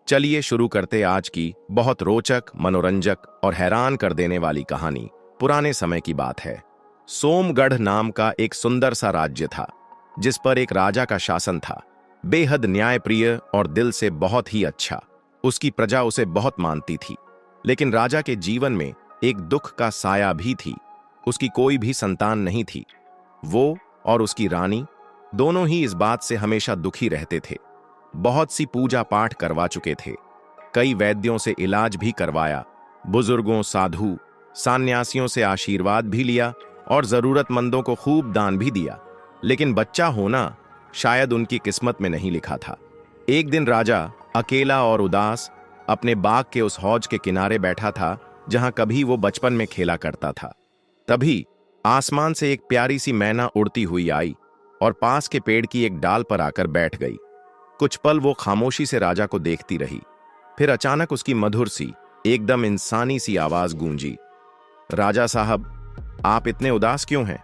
चलिए शुरू करते आज की बहुत रोचक, मनोरंजक और हैरान कर देने वाली कहानी। पुराने समय की बात है। सोमगढ़ नाम का एक सुंदर सा राज्य था, जिस पर एक राजा का शासन था। बेहद न्यायप्रिय और दिल से बहुत ही अच्छा। उसकी प्रजा उसे बहुत मानती थी। लेकिन राजा के जीवन में एक दुख का साया भी थी। उसकी कोई भी संतान नहीं थी। वो और उसकी रानी दोनों ही इस बात से हमेशा दुखी रहते थे। बहुत सी पूजा पाठ करवा चुके थे, कई वैद्यों से इलाज भी करवाया, बुजुर्गों, साधु, सन्यासियों से आशीर्वाद भी लिया और जरूरतमंदों को खूब दान भी दिया। लेकिन बच्चा होना शायद उनकी किस्मत में नहीं लिखा था। एक दिन राजा अकेला और उदास अपने बाग के उस हौज के किनारे बैठा था, जहां कभी वो बचपन में खेला करता था। तभी आसमान से एक प्यारी सी मैना उड़ती हुई आई और पास के पेड़ की एक डाल पर आकर बैठ गई। कुछ पल वो खामोशी से राजा को देखती रही। फिर अचानक उसकी मधुर सी, एकदम इंसानी सी आवाज गूंजी, राजा साहब, आप इतने उदास क्यों हैं?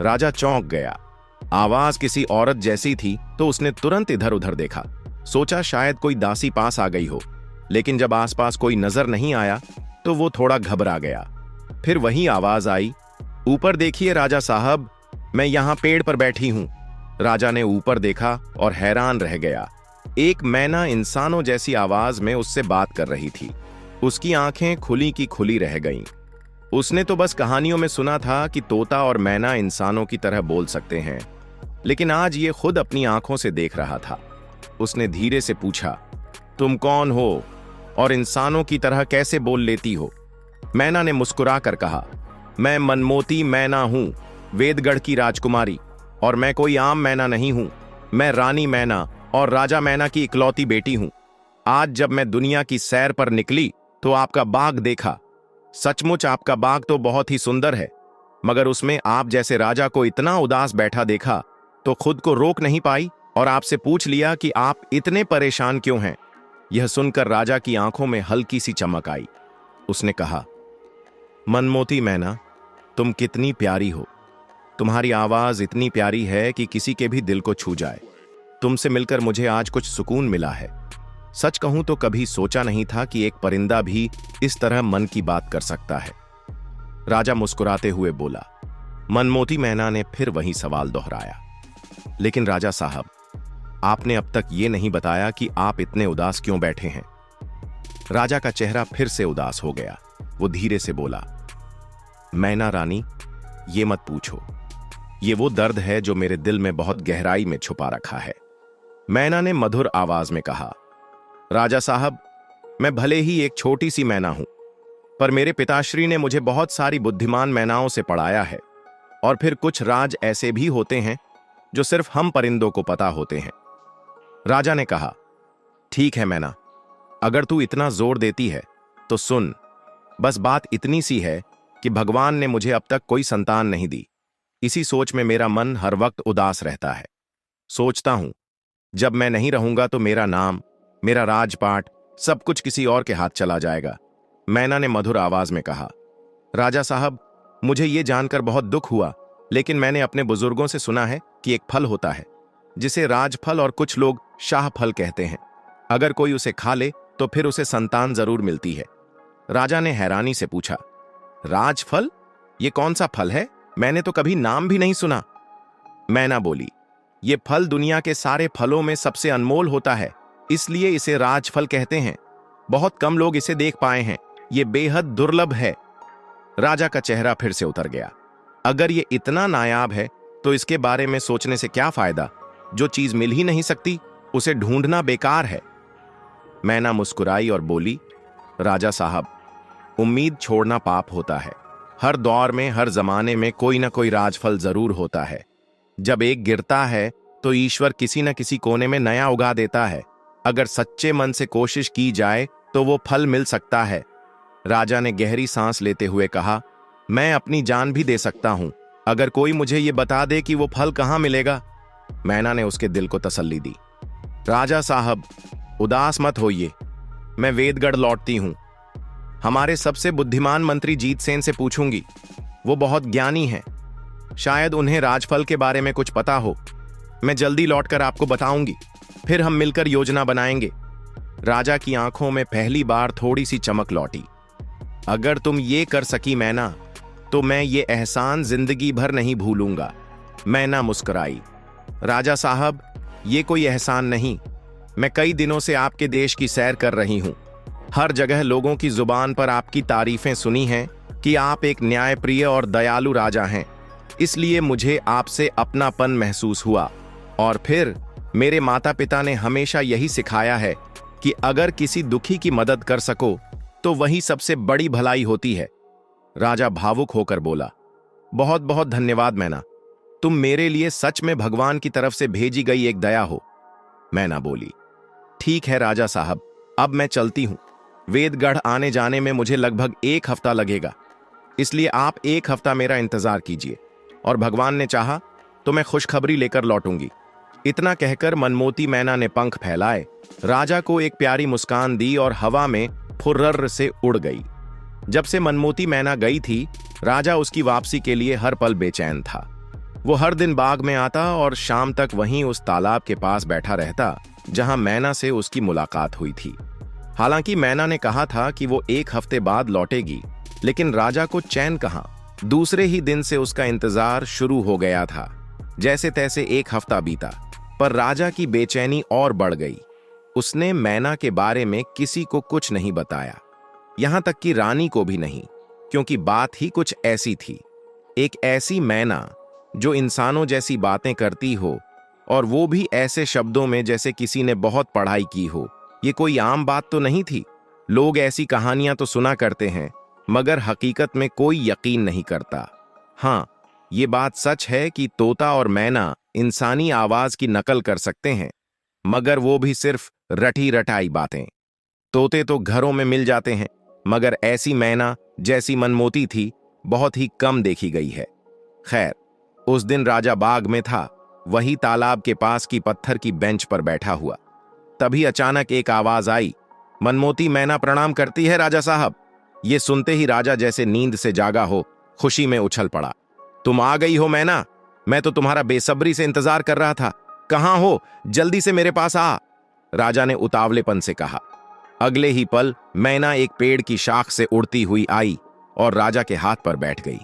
राजा चौंक गया। आवाज किसी औरत जैसी थी तो उसने तुरंत इधर उधर देखा। सोचा शायद कोई दासी पास आ गई हो। लेकिन जब आसपास कोई नजर नहीं आया तो वो थोड़ा घबरा गया। फिर वही आवाज आई, ऊपर देखिए राजा साहब, मैं यहां पेड़ पर बैठी हूं। राजा ने ऊपर देखा और हैरान रह गया। एक मैना इंसानों जैसी आवाज में उससे बात कर रही थी। उसकी आंखें खुली की खुली रह गईं। उसने तो बस कहानियों में सुना था कि तोता और मैना इंसानों की तरह बोल सकते हैं, लेकिन आज ये खुद अपनी आंखों से देख रहा था। उसने धीरे से पूछा, तुम कौन हो और इंसानों की तरह कैसे बोल लेती हो? मैना ने मुस्कुरा कर कहा, मैं मनमोती मैना हूं, वेदगढ़ की राजकुमारी। और मैं कोई आम मैना नहीं हूं, मैं रानी मैना और राजा मैना की इकलौती बेटी हूं। आज जब मैं दुनिया की सैर पर निकली तो आपका बाग देखा। सचमुच आपका बाग तो बहुत ही सुंदर है, मगर उसमें आप जैसे राजा को इतना उदास बैठा देखा तो खुद को रोक नहीं पाई और आपसे पूछ लिया कि आप इतने परेशान क्यों हैं। यह सुनकर राजा की आंखों में हल्की सी चमक आई। उसने कहा, मनमोती मैना, तुम कितनी प्यारी हो। तुम्हारी आवाज इतनी प्यारी है कि किसी के भी दिल को छू जाए। तुमसे मिलकर मुझे आज कुछ सुकून मिला है। सच कहूं तो कभी सोचा नहीं था कि एक परिंदा भी इस तरह मन की बात कर सकता है। राजा मुस्कुराते हुए बोला। मनमोती मैना ने फिर वही सवाल दोहराया, लेकिन राजा साहब, आपने अब तक ये नहीं बताया कि आप इतने उदास क्यों बैठे हैं। राजा का चेहरा फिर से उदास हो गया। वो धीरे से बोला, मैना रानी, ये मत पूछो। ये वो दर्द है जो मेरे दिल में बहुत गहराई में छुपा रखा है। मैना ने मधुर आवाज में कहा, राजा साहब, मैं भले ही एक छोटी सी मैना हूं, पर मेरे पिताश्री ने मुझे बहुत सारी बुद्धिमान मैनाओं से पढ़ाया है। और फिर कुछ राज ऐसे भी होते हैं जो सिर्फ हम परिंदों को पता होते हैं। राजा ने कहा, ठीक है मैना, अगर तू इतना जोर देती है तो सुन। बस बात इतनी सी है कि भगवान ने मुझे अब तक कोई संतान नहीं दी। इसी सोच में मेरा मन हर वक्त उदास रहता है। सोचता हूं, जब मैं नहीं रहूंगा तो मेरा नाम, मेरा राजपाट, सब कुछ किसी और के हाथ चला जाएगा। मैना ने मधुर आवाज में कहा, राजा साहब, मुझे यह जानकर बहुत दुख हुआ, लेकिन मैंने अपने बुजुर्गों से सुना है कि एक फल होता है जिसे राजफल और कुछ लोग शाह फल कहते हैं। अगर कोई उसे खा ले तो फिर उसे संतान जरूर मिलती है। राजा ने हैरानी से पूछा, राजफल? ये कौन सा फल है? मैंने तो कभी नाम भी नहीं सुना। मैना बोली, ये फल दुनिया के सारे फलों में सबसे अनमोल होता है, इसलिए इसे राजफल कहते हैं। बहुत कम लोग इसे देख पाए हैं। ये बेहद दुर्लभ है। राजा का चेहरा फिर से उतर गया। अगर ये इतना नायाब है तो इसके बारे में सोचने से क्या फायदा? जो चीज मिल ही नहीं सकती उसे ढूंढना बेकार है। मैना मुस्कुराई और बोली, राजा साहब, उम्मीद छोड़ना पाप होता है। हर दौर में, हर जमाने में कोई ना कोई राजफल जरूर होता है। जब एक गिरता है तो ईश्वर किसी न किसी कोने में नया उगा देता है। अगर सच्चे मन से कोशिश की जाए तो वो फल मिल सकता है। राजा ने गहरी सांस लेते हुए कहा, मैं अपनी जान भी दे सकता हूं अगर कोई मुझे ये बता दे कि वो फल कहां मिलेगा। मैना ने उसके दिल को तसल्ली दी। राजा साहब, उदास मत होइए, मैं वेदगढ़ लौटती हूं। हमारे सबसे बुद्धिमान मंत्री जीतसेन से पूछूंगी। वो बहुत ज्ञानी हैं, शायद उन्हें राजफल के बारे में कुछ पता हो। मैं जल्दी लौटकर आपको बताऊंगी, फिर हम मिलकर योजना बनाएंगे। राजा की आंखों में पहली बार थोड़ी सी चमक लौटी। अगर तुम ये कर सकी मैना, तो मैं ये एहसान जिंदगी भर नहीं भूलूंगा। मैना मुस्कुराई। राजा साहब, ये कोई एहसान नहीं। मैं कई दिनों से आपके देश की सैर कर रही हूं। हर जगह लोगों की जुबान पर आपकी तारीफें सुनी हैं कि आप एक न्यायप्रिय और दयालु राजा हैं। इसलिए मुझे आपसे अपनापन महसूस हुआ। और फिर मेरे माता पिता ने हमेशा यही सिखाया है कि अगर किसी दुखी की मदद कर सको तो वही सबसे बड़ी भलाई होती है। राजा भावुक होकर बोला, बहुत बहुत धन्यवाद मैना। तुम मेरे लिए सच में भगवान की तरफ से भेजी गई एक दया हो। मैना बोली, ठीक है राजा साहब, अब मैं चलती हूं। वेदगढ़ आने जाने में मुझे लगभग 1 हफ्ता लगेगा, इसलिए आप 1 हफ्ता मेरा इंतजार कीजिए और भगवान ने चाहा तो मैं खुशखबरी लेकर लौटूंगी। इतना कहकर मनमोती मैना ने पंख फैलाए, राजा को एक प्यारी मुस्कान दी और हवा में फुर्र से उड़ गई। जब से मनमोती मैना गई थी, राजा उसकी वापसी के लिए हर पल बेचैन था। वो हर दिन बाग में आता और शाम तक वहीं उस तालाब के पास बैठा रहता जहां मैना से उसकी मुलाकात हुई थी। हालांकि मैना ने कहा था कि वो 1 हफ्ते बाद लौटेगी, लेकिन राजा को चैन कहां। दूसरे ही दिन से उसका इंतजार शुरू हो गया था। जैसे तैसे 1 हफ्ता बीता, पर राजा की बेचैनी और बढ़ गई। उसने मैना के बारे में किसी को कुछ नहीं बताया, यहां तक कि रानी को भी नहीं, क्योंकि बात ही कुछ ऐसी थी। एक ऐसी मैना जो इंसानों जैसी बातें करती हो, और वो भी ऐसे शब्दों में जैसे किसी ने बहुत पढ़ाई की हो। ये कोई आम बात तो नहीं थी। लोग ऐसी कहानियां तो सुना करते हैं, मगर हकीकत में कोई यकीन नहीं करता। हाँ, ये बात सच है कि तोता और मैना इंसानी आवाज की नकल कर सकते हैं, मगर वो भी सिर्फ रटी रटाई बातें। तोते तो घरों में मिल जाते हैं, मगर ऐसी मैना जैसी मनमोती थी बहुत ही कम देखी गई है। खैर, उस दिन राजा बाग में था, वही तालाब के पास की पत्थर की बेंच पर बैठा हुआ। तभी अचानक एक आवाज आई, मनमोती मैना प्रणाम करती है राजा साहब। ये सुनते ही राजा जैसे नींद से जागा हो, खुशी में उछल पड़ा। तुम आ गई हो मैना, मैं तो तुम्हारा बेसब्री से इंतजार कर रहा था। कहां हो, जल्दी से मेरे पास आ, राजा ने उतावलेपन से कहा। अगले ही पल मैना एक पेड़ की शाख से उड़ती हुई आई और राजा के हाथ पर बैठ गई।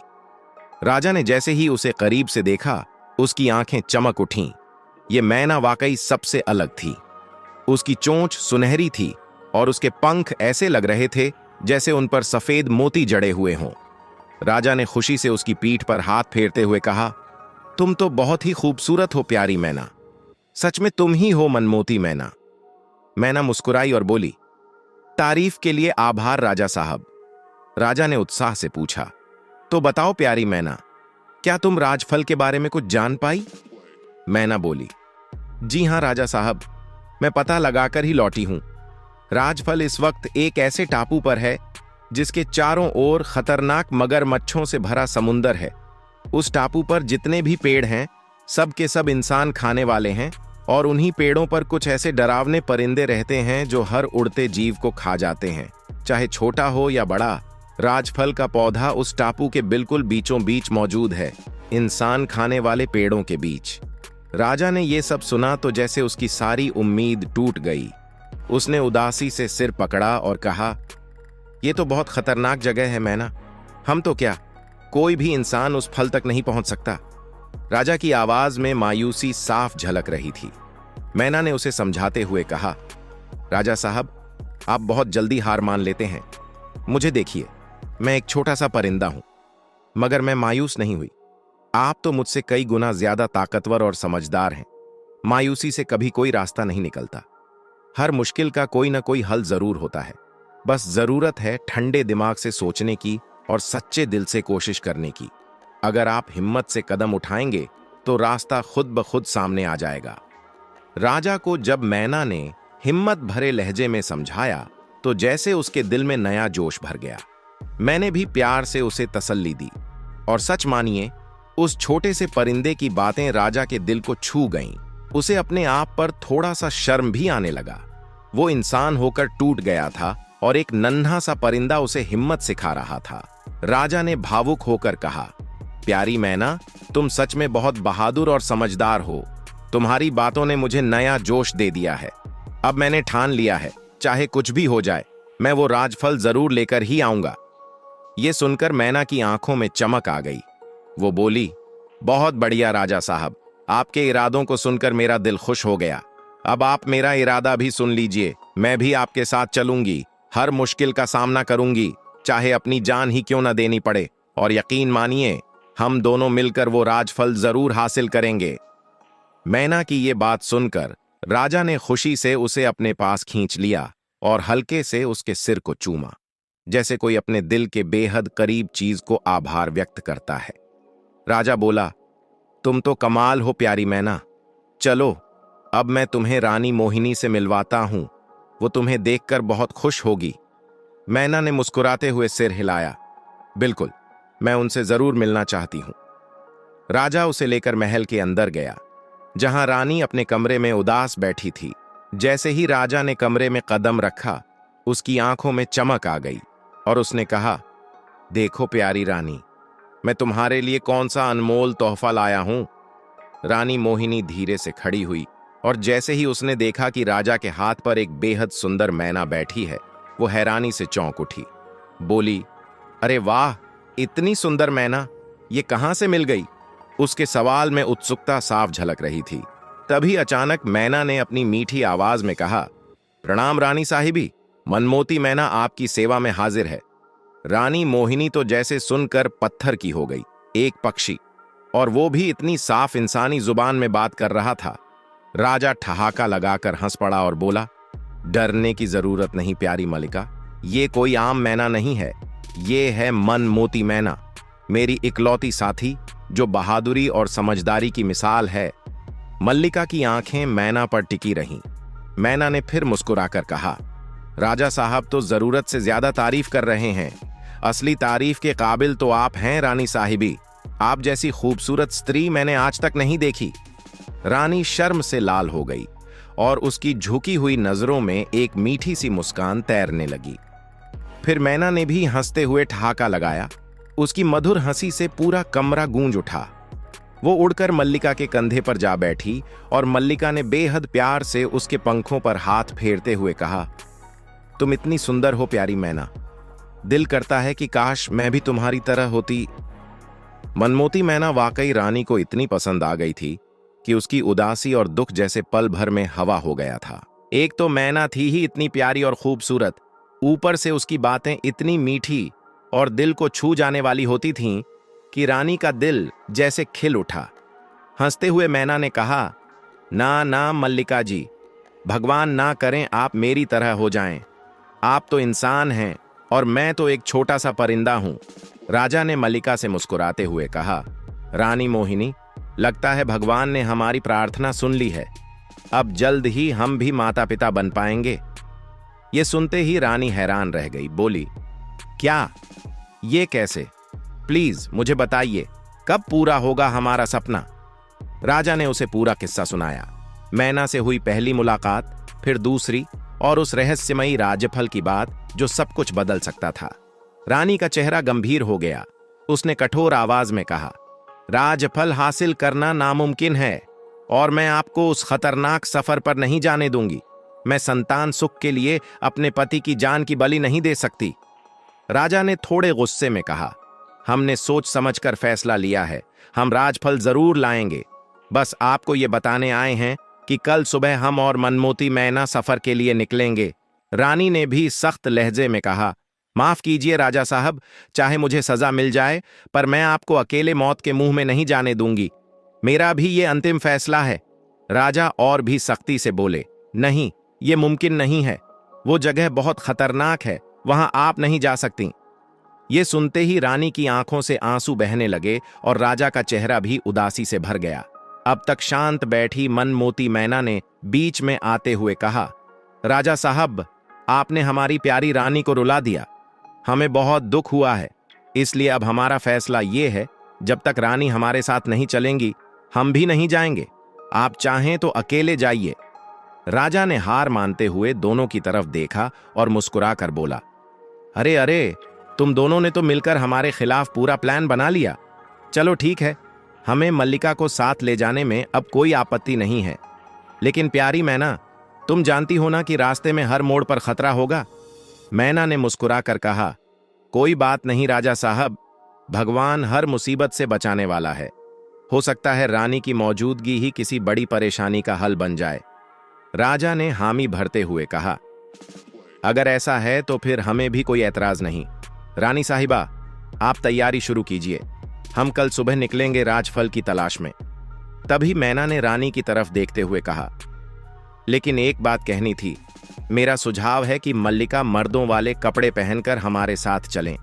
राजा ने जैसे ही उसे करीब से देखा, उसकी आंखें चमक उठीं। ये मैना वाकई सबसे अलग थी। उसकी चोंच सुनहरी थी और उसके पंख ऐसे लग रहे थे जैसे उन पर सफेद मोती जड़े हुए हों। राजा ने खुशी से उसकी पीठ पर हाथ फेरते हुए कहा, तुम तो बहुत ही खूबसूरत हो प्यारी मैना। सच में तुम ही हो मनमोती मैना। मैना मुस्कुराई और बोली, तारीफ के लिए आभार राजा साहब। राजा ने उत्साह से पूछा, तो बताओ प्यारी मैना, क्या तुम राजफल के बारे में कुछ जान पाई? मैना बोली, जी हां राजा साहब, मैं पता लगाकर ही लौटी हूं। राजफल इस वक्त एक ऐसे टापू पर है जिसके चारों ओर खतरनाक मगरमच्छों से भरा समुंदर है। उस टापू पर जितने भी पेड़ हैं, सब के सब इंसान खाने वाले हैं, और उन्हीं पेड़ों पर कुछ ऐसे डरावने परिंदे रहते हैं जो हर उड़ते जीव को खा जाते हैं, चाहे छोटा हो या बड़ा। राजफल का पौधा उस टापू के बिल्कुल बीचों बीच मौजूद है, इंसान खाने वाले पेड़ों के बीच। राजा ने यह सब सुना तो जैसे उसकी सारी उम्मीद टूट गई। उसने उदासी से सिर पकड़ा और कहा, यह तो बहुत खतरनाक जगह है मैना। हम तो क्या, कोई भी इंसान उस फल तक नहीं पहुंच सकता। राजा की आवाज में मायूसी साफ झलक रही थी। मैना ने उसे समझाते हुए कहा, राजा साहब, आप बहुत जल्दी हार मान लेते हैं। मुझे देखिए, मैं एक छोटा सा परिंदा हूं, मगर मैं मायूस नहीं हुई। आप तो मुझसे कई गुना ज्यादा ताकतवर और समझदार हैं। मायूसी से कभी कोई रास्ता नहीं निकलता। हर मुश्किल का कोई ना कोई हल जरूर होता है। बस जरूरत है ठंडे दिमाग से सोचने की और सच्चे दिल से कोशिश करने की। अगर आप हिम्मत से कदम उठाएंगे तो रास्ता खुद ब खुद सामने आ जाएगा। राजा को जब मैना ने हिम्मत भरे लहजे में समझाया तो जैसे उसके दिल में नया जोश भर गया। मैंने भी प्यार से उसे तसल्ली दी, और सच मानिए, उस छोटे से परिंदे की बातें राजा के दिल को छू गईं। उसे अपने आप पर थोड़ा सा शर्म भी आने लगा। वो इंसान होकर टूट गया था और एक नन्हा सा परिंदा उसे हिम्मत सिखा रहा था। राजा ने भावुक होकर कहा, प्यारी मैना, तुम सच में बहुत बहादुर और समझदार हो। तुम्हारी बातों ने मुझे नया जोश दे दिया है। अब मैंने ठान लिया है चाहे कुछ भी हो जाए, मैं वो राजफल जरूर लेकर ही आऊंगा। ये सुनकर मैना की आंखों में चमक आ गई। वो बोली, बहुत बढ़िया राजा साहब, आपके इरादों को सुनकर मेरा दिल खुश हो गया। अब आप मेरा इरादा भी सुन लीजिए। मैं भी आपके साथ चलूंगी, हर मुश्किल का सामना करूंगी, चाहे अपनी जान ही क्यों न देनी पड़े। और यकीन मानिए, हम दोनों मिलकर वो राजफल जरूर हासिल करेंगे। मैना की ये बात सुनकर राजा ने खुशी से उसे अपने पास खींच लिया और हल्के से उसके सिर को चूमा, जैसे कोई अपने दिल के बेहद करीब चीज को आभार व्यक्त करता है। राजा बोला, तुम तो कमाल हो प्यारी मैना। चलो, अब मैं तुम्हें रानी मोहिनी से मिलवाता हूं, वो तुम्हें देखकर बहुत खुश होगी। मैना ने मुस्कुराते हुए सिर हिलाया, बिल्कुल, मैं उनसे जरूर मिलना चाहती हूं। राजा उसे लेकर महल के अंदर गया, जहां रानी अपने कमरे में उदास बैठी थी। जैसे ही राजा ने कमरे में कदम रखा, उसकी आंखों में चमक आ गई और उसने कहा, देखो प्यारी रानी, मैं तुम्हारे लिए कौन सा अनमोल तोहफा लाया हूं। रानी मोहिनी धीरे से खड़ी हुई और जैसे ही उसने देखा कि राजा के हाथ पर एक बेहद सुंदर मैना बैठी है, वो हैरानी से चौंक उठी। बोली, अरे वाह, इतनी सुंदर मैना, ये कहां से मिल गई? उसके सवाल में उत्सुकता साफ झलक रही थी। तभी अचानक मैना ने अपनी मीठी आवाज में कहा, प्रणाम रानी साहिबी, मनमोती मैना आपकी सेवा में हाजिर है। रानी मोहिनी तो जैसे सुनकर पत्थर की हो गई। एक पक्षी, और वो भी इतनी साफ इंसानी जुबान में बात कर रहा था। राजा ठहाका लगाकर हंस पड़ा और बोला, डरने की जरूरत नहीं प्यारी मलिका, ये कोई आम मैना नहीं है, ये है मनमोती मैना, मेरी इकलौती साथी, जो बहादुरी और समझदारी की मिसाल है। मल्लिका की आंखें मैना पर टिकी रहीं। मैना ने फिर मुस्कुराकर कहा, राजा साहब तो जरूरत से ज्यादा तारीफ कर रहे हैं। असली तारीफ के काबिल तो आप हैं रानी साहिबी। आप जैसी खूबसूरत स्त्री मैंने आज तक नहीं देखी। रानी शर्म से लाल हो गई और उसकी झुकी हुई नजरों में एक मीठी सी मुस्कान तैरने लगी। फिर मैना ने भी हंसते हुए ठहाका लगाया। उसकी मधुर हंसी से पूरा कमरा गूंज उठा। वो उड़कर मल्लिका के कंधे पर जा बैठी और मल्लिका ने बेहद प्यार से उसके पंखों पर हाथ फेरते हुए कहा, तुम इतनी सुंदर हो प्यारी मैना, दिल करता है कि काश मैं भी तुम्हारी तरह होती। मनमोती मैना वाकई रानी को इतनी पसंद आ गई थी कि उसकी उदासी और दुख जैसे पल भर में हवा हो गया था। एक तो मैना थी ही इतनी प्यारी और खूबसूरत, ऊपर से उसकी बातें इतनी मीठी और दिल को छू जाने वाली होती थीं कि रानी का दिल जैसे खिल उठा। हंसते हुए मैना ने कहा, ना ना मल्लिका जी, भगवान ना करें आप मेरी तरह हो जाएं। आप तो इंसान हैं और मैं तो एक छोटा सा परिंदा हूं। राजा ने मल्लिका से मुस्कुराते हुए कहा, रानी मोहिनी, लगता है भगवान ने हमारी प्रार्थना सुन ली है। अब जल्द ही हम भी माता पिता बन पाएंगे। ये सुनते ही रानी हैरान रह गई। बोली, क्या? ये कैसे? प्लीज मुझे बताइए, कब पूरा होगा हमारा सपना? राजा ने उसे पूरा किस्सा सुनाया। मैना से हुई पहली मुलाकात, फिर दूसरी, और उस रहस्यमयी राजफल की बात जो सब कुछ बदल सकता था। रानी का चेहरा गंभीर हो गया। उसने कठोर आवाज में कहा, राजफल हासिल करना नामुमकिन है और मैं आपको उस खतरनाक सफर पर नहीं जाने दूंगी। मैं संतान सुख के लिए अपने पति की जान की बलि नहीं दे सकती। राजा ने थोड़े गुस्से में कहा, हमने सोच समझकर फैसला लिया है, हम राजफल जरूर लाएंगे। बस आपको ये बताने आए हैं कि कल सुबह हम और मनमोती मैना सफर के लिए निकलेंगे। रानी ने भी सख्त लहजे में कहा, माफ कीजिए राजा साहब, चाहे मुझे सजा मिल जाए, पर मैं आपको अकेले मौत के मुंह में नहीं जाने दूंगी। मेरा भी ये अंतिम फैसला है। राजा और भी सख्ती से बोले, नहीं, ये मुमकिन नहीं है। वो जगह बहुत खतरनाक है, वहां आप नहीं जा सकती। ये सुनते ही रानी की आंखों से आंसू बहने लगे और राजा का चेहरा भी उदासी से भर गया। अब तक शांत बैठी मनमोती मैना ने बीच में आते हुए कहा, राजा साहब, आपने हमारी प्यारी रानी को रुला दिया। हमें बहुत दुख हुआ है, इसलिए अब हमारा फैसला ये है, जब तक रानी हमारे साथ नहीं चलेंगी, हम भी नहीं जाएंगे। आप चाहें तो अकेले जाइए। राजा ने हार मानते हुए दोनों की तरफ देखा और मुस्कुरा कर बोला, अरे अरे, तुम दोनों ने तो मिलकर हमारे खिलाफ पूरा प्लान बना लिया। चलो ठीक है, हमें मल्लिका को साथ ले जाने में अब कोई आपत्ति नहीं है, लेकिन प्यारी मैना, तुम जानती हो ना कि रास्ते में हर मोड़ पर खतरा होगा। मैना ने मुस्कुरा कर कहा, कोई बात नहीं राजा साहब, भगवान हर मुसीबत से बचाने वाला है। हो सकता है रानी की मौजूदगी ही किसी बड़ी परेशानी का हल बन जाए। राजा ने हामी भरते हुए कहा, अगर ऐसा है तो फिर हमें भी कोई ऐतराज नहीं। रानी साहिबा, आप तैयारी शुरू कीजिए, हम कल सुबह निकलेंगे राजफल की तलाश में। तभी मैना ने रानी की तरफ देखते हुए कहा, लेकिन एक बात कहनी थी। मेरा सुझाव है कि मल्लिका मर्दों वाले कपड़े पहनकर हमारे साथ चलें,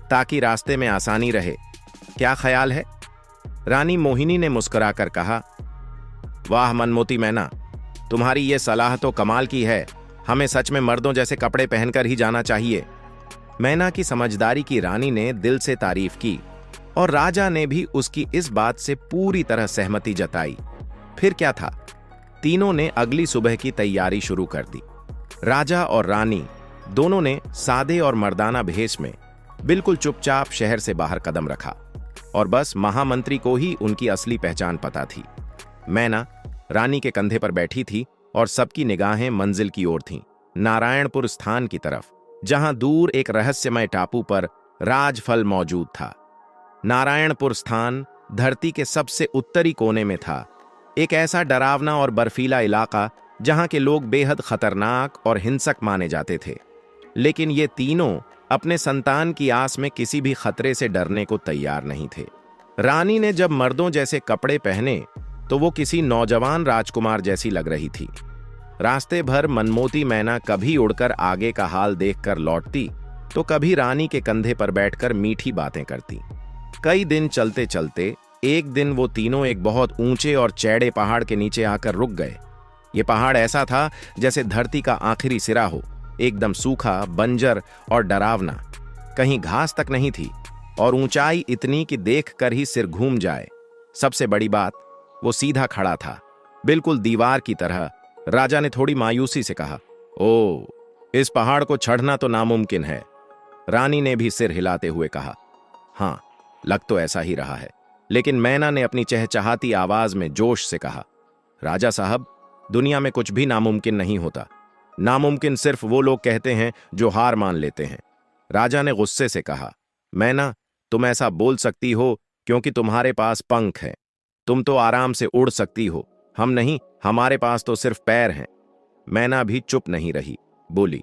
ताकि रास्ते में आसानी रहे। क्या ख्याल है? रानी मोहिनी ने मुस्कुराकर कहा, वाह मनमोती मैना, तुम्हारी ये सलाह तो कमाल की है। हमें सच में मर्दों जैसे कपड़े पहनकर ही जाना चाहिए। मैना की समझदारी की रानी ने दिल से तारीफ की और राजा ने भी उसकी इस बात से पूरी तरह सहमति जताई। फिर क्या था, तीनों ने अगली सुबह की तैयारी शुरू कर दी। राजा और रानी दोनों ने सादे और मर्दाना भेष में बिल्कुल चुपचाप शहर से बाहर कदम रखा और बस महामंत्री को ही उनकी असली पहचान पता थी। मैना रानी के कंधे पर बैठी थी और सबकी निगाहें मंजिल की ओर थीं, नारायणपुर स्थान की तरफ, जहां दूर एक रहस्यमय टापू पर राजफल मौजूद था। नारायणपुर स्थान धरती के सबसे उत्तरी कोने में था, एक ऐसा डरावना और बर्फीला इलाका जहां के लोग बेहद खतरनाक और हिंसक माने जाते थे। लेकिन ये तीनों अपने संतान की आस में किसी भी खतरे से डरने को तैयार नहीं थे। रानी ने जब मर्दों जैसे कपड़े पहने तो वो किसी नौजवान राजकुमार जैसी लग रही थी। रास्ते भर मनमोती मैना कभी उड़कर आगे का हाल देखकर लौटती तो कभी रानी के कंधे पर बैठकर मीठी बातें करती। कई दिन चलते चलते एक दिन वो तीनों एक बहुत ऊंचे और चौड़े पहाड़ के नीचे आकर रुक गए। ये पहाड़ ऐसा था जैसे धरती का आखिरी सिरा हो, एकदम सूखा, बंजर और डरावना। कहीं घास तक नहीं थी और ऊंचाई इतनी कि देखकर ही सिर घूम जाए। सबसे बड़ी बात, वो सीधा खड़ा था, बिल्कुल दीवार की तरह। राजा ने थोड़ी मायूसी से कहा, ओ, इस पहाड़ को चढ़ना तो नामुमकिन है। रानी ने भी सिर हिलाते हुए कहा, हाँ, लग तो ऐसा ही रहा है। लेकिन मैना ने अपनी चहचहाती आवाज में जोश से कहा, राजा साहब, दुनिया में कुछ भी नामुमकिन नहीं होता। नामुमकिन सिर्फ वो लोग कहते हैं जो हार मान लेते हैं। राजा ने गुस्से से कहा, मैना, तुम ऐसा बोल सकती हो क्योंकि तुम्हारे पास पंख हैं। तुम तो आराम से उड़ सकती हो, हम नहीं, हमारे पास तो सिर्फ पैर हैं। मैना भी चुप नहीं रही, बोली,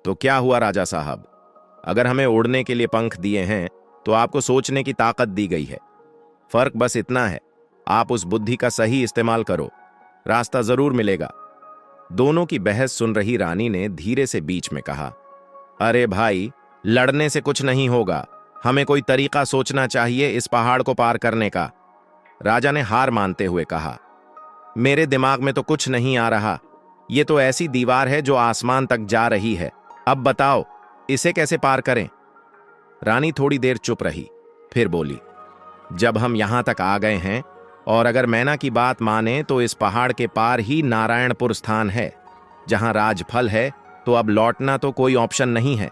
तो क्या हुआ राजा साहब? अगर हमें उड़ने के लिए पंख दिए हैं तो आपको सोचने की ताकत दी गई है। फर्क बस इतना है, आप उस बुद्धि का सही इस्तेमाल करो, रास्ता जरूर मिलेगा। दोनों की बहस सुन रही रानी ने धीरे से बीच में कहा, अरे भाई, लड़ने से कुछ नहीं होगा, हमें कोई तरीका सोचना चाहिए इस पहाड़ को पार करने का। राजा ने हार मानते हुए कहा, मेरे दिमाग में तो कुछ नहीं आ रहा। ये तो ऐसी दीवार है जो आसमान तक जा रही है। अब बताओ, इसे कैसे पार करें? रानी थोड़ी देर चुप रही, फिर बोली, जब हम यहां तक आ गए हैं और अगर मैना की बात माने तो इस पहाड़ के पार ही नारायणपुर स्थान है, जहां राजफल है, तो अब लौटना तो कोई ऑप्शन नहीं है।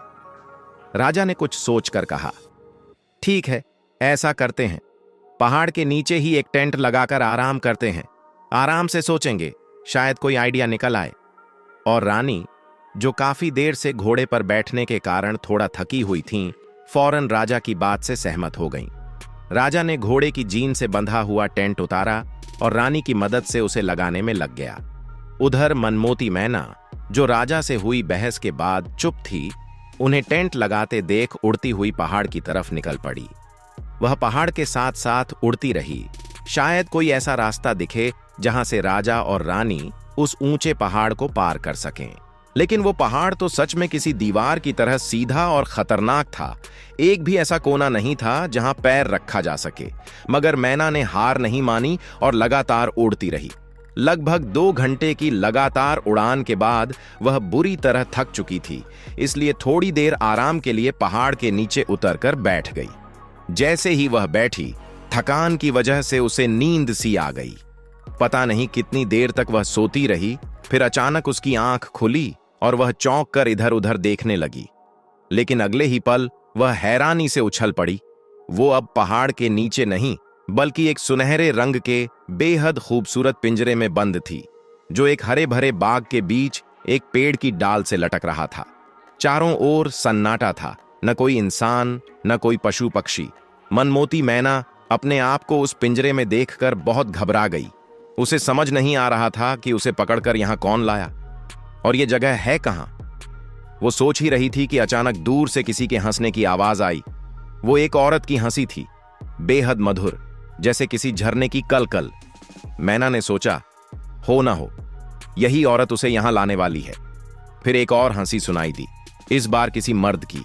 राजा ने कुछ सोचकर कहा, ठीक है, ऐसा करते हैं, पहाड़ के नीचे ही एक टेंट लगाकर आराम करते हैं। आराम से सोचेंगे, शायद कोई आइडिया निकल आए। और रानी, जो काफी देर से घोड़े पर बैठने के कारण थोड़ा थकी हुई थीं, फौरन राजा की बात से सहमत हो गईं। राजा ने घोड़े की जीन से बंधा हुआ टेंट उतारा और रानी की मदद से उसे लगाने में लग गया। उधर मनमोती मैना, जो राजा से हुई बहस के बाद चुप थी, उन्हें टेंट लगाते देख उड़ती हुई पहाड़ की तरफ निकल पड़ी। वह पहाड़ के साथ साथ उड़ती रही, शायद कोई ऐसा रास्ता दिखे जहां से राजा और रानी उस ऊंचे पहाड़ को पार कर सकें। लेकिन वो पहाड़ तो सच में किसी दीवार की तरह सीधा और खतरनाक था। एक भी ऐसा कोना नहीं था जहां पैर रखा जा सके। मगर मैना ने हार नहीं मानी और लगातार उड़ती रही। लगभग 2 घंटे की लगातार उड़ान के बाद वह बुरी तरह थक चुकी थी, इसलिए थोड़ी देर आराम के लिए पहाड़ के नीचे उतरकर बैठ गई। जैसे ही वह बैठी, थकान की वजह से उसे नींद सी आ गई। पता नहीं कितनी देर तक वह सोती रही, फिर अचानक उसकी आंख खुली और वह चौंक कर इधर उधर देखने लगी। लेकिन अगले ही पल वह हैरानी से उछल पड़ी। वो अब पहाड़ के नीचे नहीं, बल्कि एक सुनहरे रंग के बेहद खूबसूरत पिंजरे में बंद थी। जो एक हरे भरे बाग के बीच एक पेड़ की डाल से लटक रहा था। चारों ओर सन्नाटा था, न कोई इंसान न कोई पशु पक्षी। मनमोती मैना अपने आप को उस पिंजरे में देखकर बहुत घबरा गई। उसे समझ नहीं आ रहा था कि उसे पकड़कर यहां कौन लाया और ये जगह है कहां। वो सोच ही रही थी कि अचानक दूर से किसी के हंसने की आवाज आई। वो एक औरत की हंसी थी, बेहद मधुर, जैसे किसी झरने की कलकल। मैना ने सोचा, हो ना हो यही औरत उसे यहां लाने वाली है। फिर एक और हंसी सुनाई दी, इस बार किसी मर्द की।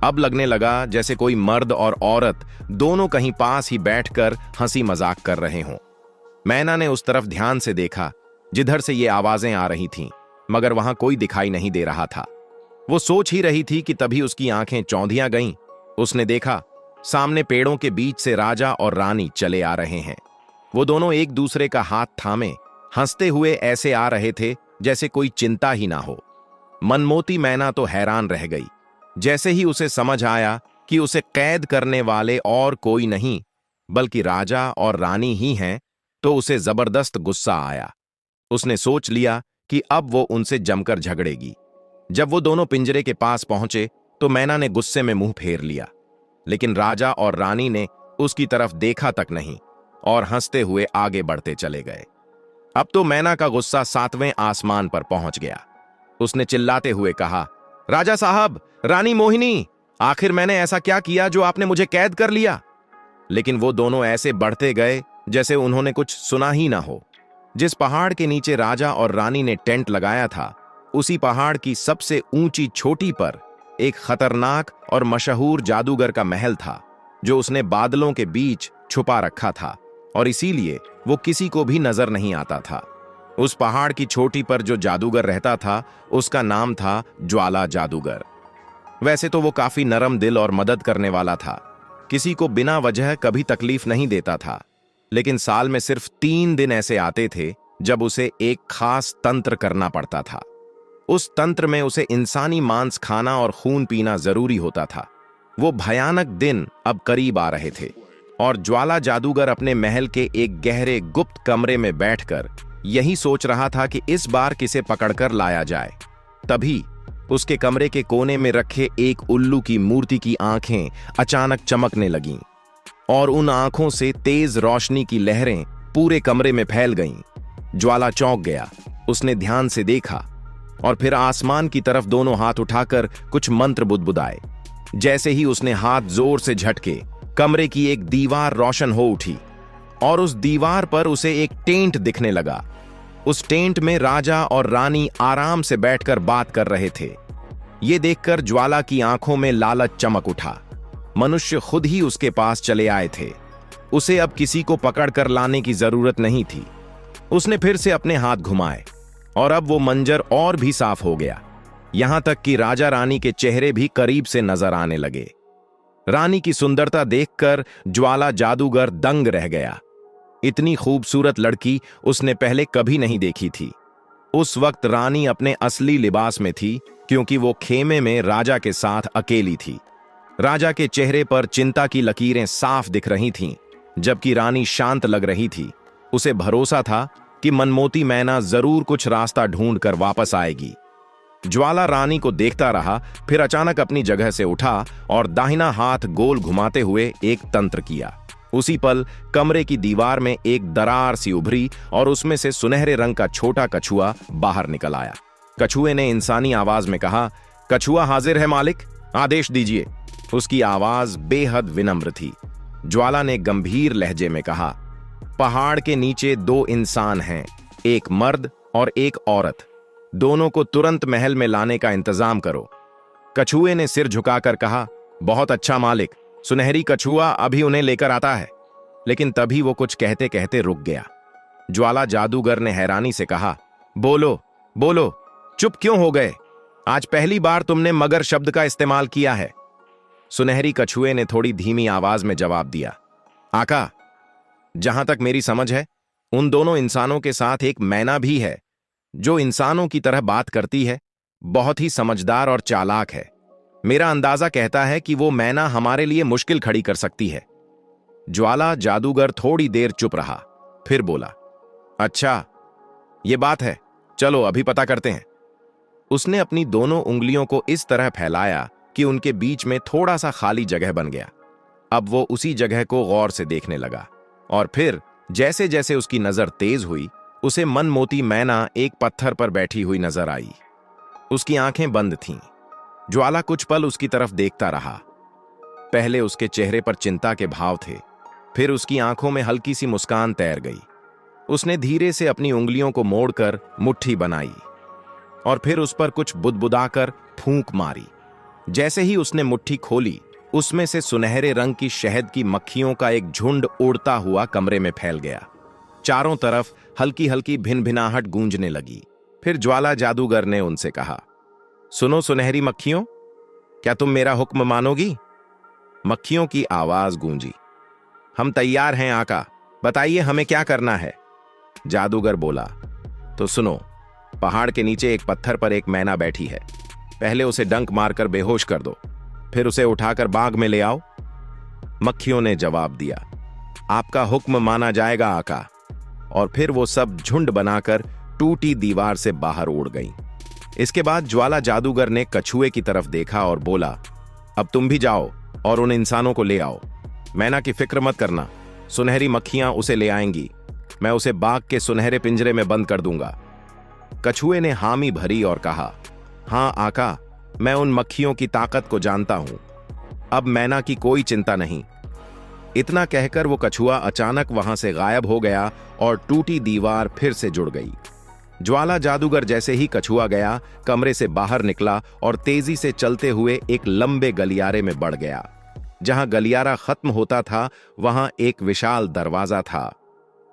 अब लगने लगा जैसे कोई मर्द और औरत दोनों कहीं पास ही बैठकर हंसी मजाक कर रहे हों। मैना ने उस तरफ ध्यान से देखा जिधर से ये आवाजें आ रही थीं, मगर वहां कोई दिखाई नहीं दे रहा था। वो सोच ही रही थी कि तभी उसकी आंखें चौंधियां गईं। उसने देखा सामने पेड़ों के बीच से राजा और रानी चले आ रहे हैं। वो दोनों एक दूसरे का हाथ थामे हंसते हुए ऐसे आ रहे थे जैसे कोई चिंता ही ना हो। मनमोती मैना तो हैरान रह गई। जैसे ही उसे समझ आया कि उसे कैद करने वाले और कोई नहीं बल्कि राजा और रानी ही हैं, तो उसे जबरदस्त गुस्सा आया। उसने सोच लिया कि अब वो उनसे जमकर झगड़ेगी। जब वो दोनों पिंजरे के पास पहुंचे तो मैना ने गुस्से में मुंह फेर लिया, लेकिन राजा और रानी ने उसकी तरफ देखा तक नहीं और हंसते हुए आगे बढ़ते चले गए। अब तो मैना का गुस्सा 7वें आसमान पर पहुंच गया। उसने चिल्लाते हुए कहा, राजा साहब, रानी मोहिनी, आखिर मैंने ऐसा क्या किया जो आपने मुझे कैद कर लिया? लेकिन वो दोनों ऐसे बढ़ते गए जैसे उन्होंने कुछ सुना ही ना हो। जिस पहाड़ के नीचे राजा और रानी ने टेंट लगाया था, उसी पहाड़ की सबसे ऊंची चोटी पर एक खतरनाक और मशहूर जादूगर का महल था, जो उसने बादलों के बीच छुपा रखा था और इसीलिए वो किसी को भी नजर नहीं आता था। उस पहाड़ की चोटी पर जो जादूगर रहता था, उसका नाम था ज्वाला जादूगर। वैसे तो वो काफी नरम दिल और मदद करने वाला था, किसी को बिना वजह कभी तकलीफ नहीं देता था। लेकिन साल में सिर्फ 3 दिन ऐसे आते थे जब उसे एक खास तंत्र करना पड़ता था। उस तंत्र में उसे इंसानी मांस खाना और खून पीना जरूरी होता था। वो भयानक दिन अब करीब आ रहे थे और ज्वाला जादूगर अपने महल के एक गहरे गुप्त कमरे में बैठकर यही सोच रहा था कि इस बार किसे पकड़कर लाया जाए। तभी उसके कमरे के कोने में रखे एक उल्लू की मूर्ति की आंखें अचानक चमकने लगीं और उन आंखों से तेज रोशनी की लहरें पूरे कमरे में फैल गईं। ज्वाला चौंक गया। उसने ध्यान से देखा और फिर आसमान की तरफ दोनों हाथ उठाकर कुछ मंत्र बुदबुदाए। जैसे ही उसने हाथ जोर से झटके, कमरे की एक दीवार रोशन हो उठी और उस दीवार पर उसे एक टेंट दिखने लगा। उस टेंट में राजा और रानी आराम से बैठकर बात कर रहे थे। ये देखकर ज्वाला की आंखों में लालच चमक उठा। मनुष्य खुद ही उसके पास चले आए थे। उसे अब किसी को पकड़कर लाने की जरूरत नहीं थी। उसने फिर से अपने हाथ घुमाए और अब वो मंजर और भी साफ हो गया, यहां तक कि राजा रानी के चेहरे भी करीब से नजर आने लगे। रानी की सुंदरता देखकर ज्वाला जादूगर दंग रह गया। इतनी खूबसूरत लड़की उसने पहले कभी नहीं देखी थी। उस वक्त रानी अपने असली लिबास में थी, क्योंकि वो खेमे में राजा के साथ अकेली थी। राजा के चेहरे पर चिंता की लकीरें साफ दिख रही थीं, जबकि रानी शांत लग रही थी। उसे भरोसा था कि मनमोती मैना जरूर कुछ रास्ता ढूंढकर वापस आएगी। ज्वाला रानी को देखता रहा, फिर अचानक अपनी जगह से उठा और दाहिना हाथ गोल घुमाते हुए एक तंत्र किया। उसी पल कमरे की दीवार में एक दरार सी उभरी और उसमें से सुनहरे रंग का छोटा कछुआ बाहर निकल आया। कछुए ने इंसानी आवाज में कहा, कछुआ हाजिर है मालिक, आदेश दीजिए। उसकी आवाज बेहद विनम्र थी। ज्वाला ने गंभीर लहजे में कहा, पहाड़ के नीचे 2 इंसान हैं, एक मर्द और एक औरत। दोनों को तुरंत महल में लाने का इंतजाम करो। कछुए ने सिर झुकाकर कहा, बहुत अच्छा मालिक, सुनहरी कछुआ अभी उन्हें लेकर आता है। लेकिन तभी वो कुछ कहते कहते रुक गया। ज्वाला जादूगर ने हैरानी से कहा, बोलो बोलो, चुप क्यों हो गए? आज पहली बार तुमने मगर शब्द का इस्तेमाल किया है। सुनहरी कछुए ने थोड़ी धीमी आवाज में जवाब दिया, आका, जहां तक मेरी समझ है, उन दोनों इंसानों के साथ एक मैना भी है, जो इंसानों की तरह बात करती है, बहुत ही समझदार और चालाक है। मेरा अंदाजा कहता है कि वो मैना हमारे लिए मुश्किल खड़ी कर सकती है। ज्वाला जादूगर थोड़ी देर चुप रहा, फिर बोला, अच्छा, ये बात है, चलो अभी पता करते हैं। उसने अपनी दोनों उंगलियों को इस तरह फैलाया कि उनके बीच में थोड़ा सा खाली जगह बन गया। अब वो उसी जगह को गौर से देखने लगा और फिर जैसे जैसे उसकी नजर तेज हुई, उसे मनमोती मैना एक पत्थर पर बैठी हुई नजर आई। उसकी आंखें बंद थीं। ज्वाला कुछ पल उसकी तरफ देखता रहा। पहले उसके चेहरे पर चिंता के भाव थे, फिर उसकी आंखों में हल्की सी मुस्कान तैर गई। उसने धीरे से अपनी उंगलियों को मोड़कर मुट्ठी बनाई और फिर उस पर कुछ बुदबुदाकर फूंक मारी। जैसे ही उसने मुट्ठी खोली, उसमें से सुनहरे रंग की शहद की मक्खियों का एक झुंड उड़ता हुआ कमरे में फैल गया। चारों तरफ हल्की हल्की भिनभिनाहट गूंजने लगी। फिर ज्वाला जादूगर ने उनसे कहा, सुनो सुनहरी मक्खियों, क्या तुम मेरा हुक्म मानोगी? मक्खियों की आवाज गूंजी, हम तैयार हैं आका, बताइए हमें क्या करना है। जादूगर बोला, तो सुनो, पहाड़ के नीचे एक पत्थर पर एक मैना बैठी है। पहले उसे डंक मारकर बेहोश कर दो, फिर उसे उठाकर बाग में ले आओ। मक्खियों ने जवाब दिया, आपका हुक्म माना जाएगा आका। और फिर वो सब झुंड बनाकर टूटी दीवार से बाहर उड़ गईं। इसके बाद ज्वाला जादूगर ने कछुए की तरफ देखा और बोला, अब तुम भी जाओ और उन इंसानों को ले आओ। मैना की फिक्र मत करना, सुनहरी मक्खियां उसे ले आएंगी। मैं उसे बाग के सुनहरे पिंजरे में बंद कर दूंगा। कछुए ने हामी भरी और कहा, हां आका, मैं उन मक्खियों की ताकत को जानता हूं। अब मैना की कोई चिंता नहीं। इतना कहकर वो कछुआ अचानक वहां से गायब हो गया और टूटी दीवार फिर से जुड़ गई। ज्वाला जादूगर जैसे ही कछुआ गया, कमरे से बाहर निकला और तेजी से चलते हुए एक लंबे गलियारे में बढ़ गया। जहां गलियारा खत्म होता था, वहां एक विशाल दरवाजा था।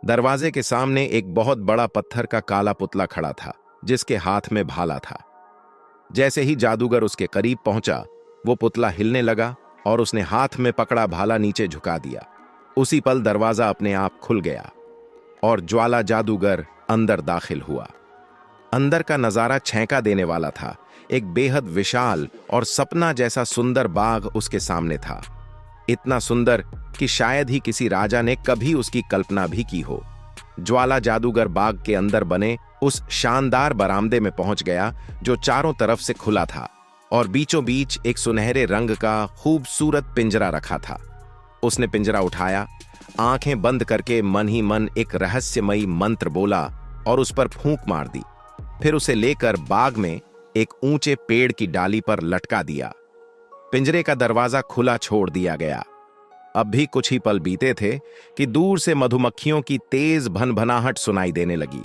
दरवाजे के सामने एक बहुत बड़ा पत्थर का काला पुतला खड़ा था, जिसके हाथ में भाला था। जैसे ही जादूगर उसके करीब पहुंचा, वो पुतला हिलने लगा और उसने हाथ में पकड़ा भाला नीचे झुका दिया। उसी पल दरवाजा अपने आप खुल गया और ज्वाला जादूगर अंदर दाखिल हुआ। अंदर का नजारा छेंका देने वाला था। एक बेहद विशाल और सपना जैसा सुंदर बाग उसके सामने था। इतना सुंदर कि शायद ही किसी राजा ने कभी उसकी कल्पना भी की हो। ज्वाला जादूगर बाग के अंदर बने उस शानदार बरामदे में पहुंच गया, जो चारों तरफ से खुला था और बीचों बीच एक सुनहरे रंग का खूबसूरत पिंजरा रखा था। उसने पिंजरा उठाया, आंखें बंद करके मन ही मन एक रहस्यमयी मंत्र बोला और उस पर फूंक मार दी। फिर उसे लेकर बाग में एक ऊंचे पेड़ की डाली पर लटका दिया। पिंजरे का दरवाजा खुला छोड़ दिया गया। अब भी कुछ ही पल बीते थे कि दूर से मधुमक्खियों की तेज भनभनाहट सुनाई देने लगी।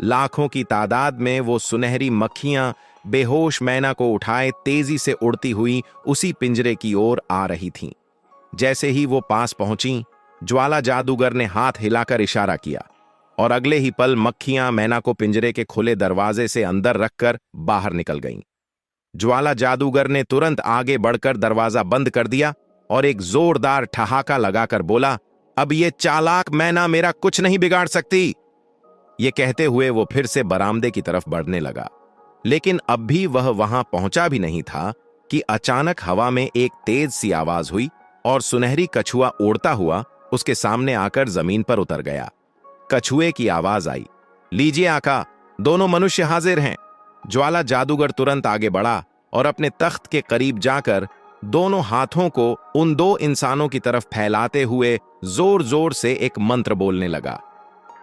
लाखों की तादाद में वो सुनहरी मक्खियां बेहोश मैना को उठाए तेजी से उड़ती हुई उसी पिंजरे की ओर आ रही थीं। जैसे ही वो पास पहुंची, ज्वाला जादूगर ने हाथ हिलाकर इशारा किया और अगले ही पल मक्खियां मैना को पिंजरे के खुले दरवाजे से अंदर रखकर बाहर निकल गईं। ज्वाला जादूगर ने तुरंत आगे बढ़कर दरवाजा बंद कर दिया और एक जोरदार ठहाका लगाकर बोला, अब ये चालाक मैना मेरा कुछ नहीं बिगाड़ सकती। ये कहते हुए वो फिर से बरामदे की तरफ बढ़ने लगा, लेकिन अब भी वह वहां पहुंचा भी नहीं था कि अचानक हवा में एक तेज सी आवाज हुई और सुनहरी कछुआ उड़ता हुआ उसके सामने आकर जमीन पर उतर गया। कछुए की आवाज आई, लीजिए आका, दोनों मनुष्य हाजिर हैं। ज्वाला जादूगर तुरंत आगे बढ़ा और अपने तख्त के करीब जाकर दोनों हाथों को उन दो इंसानों की तरफ फैलाते हुए जोर जोर से एक मंत्र बोलने लगा।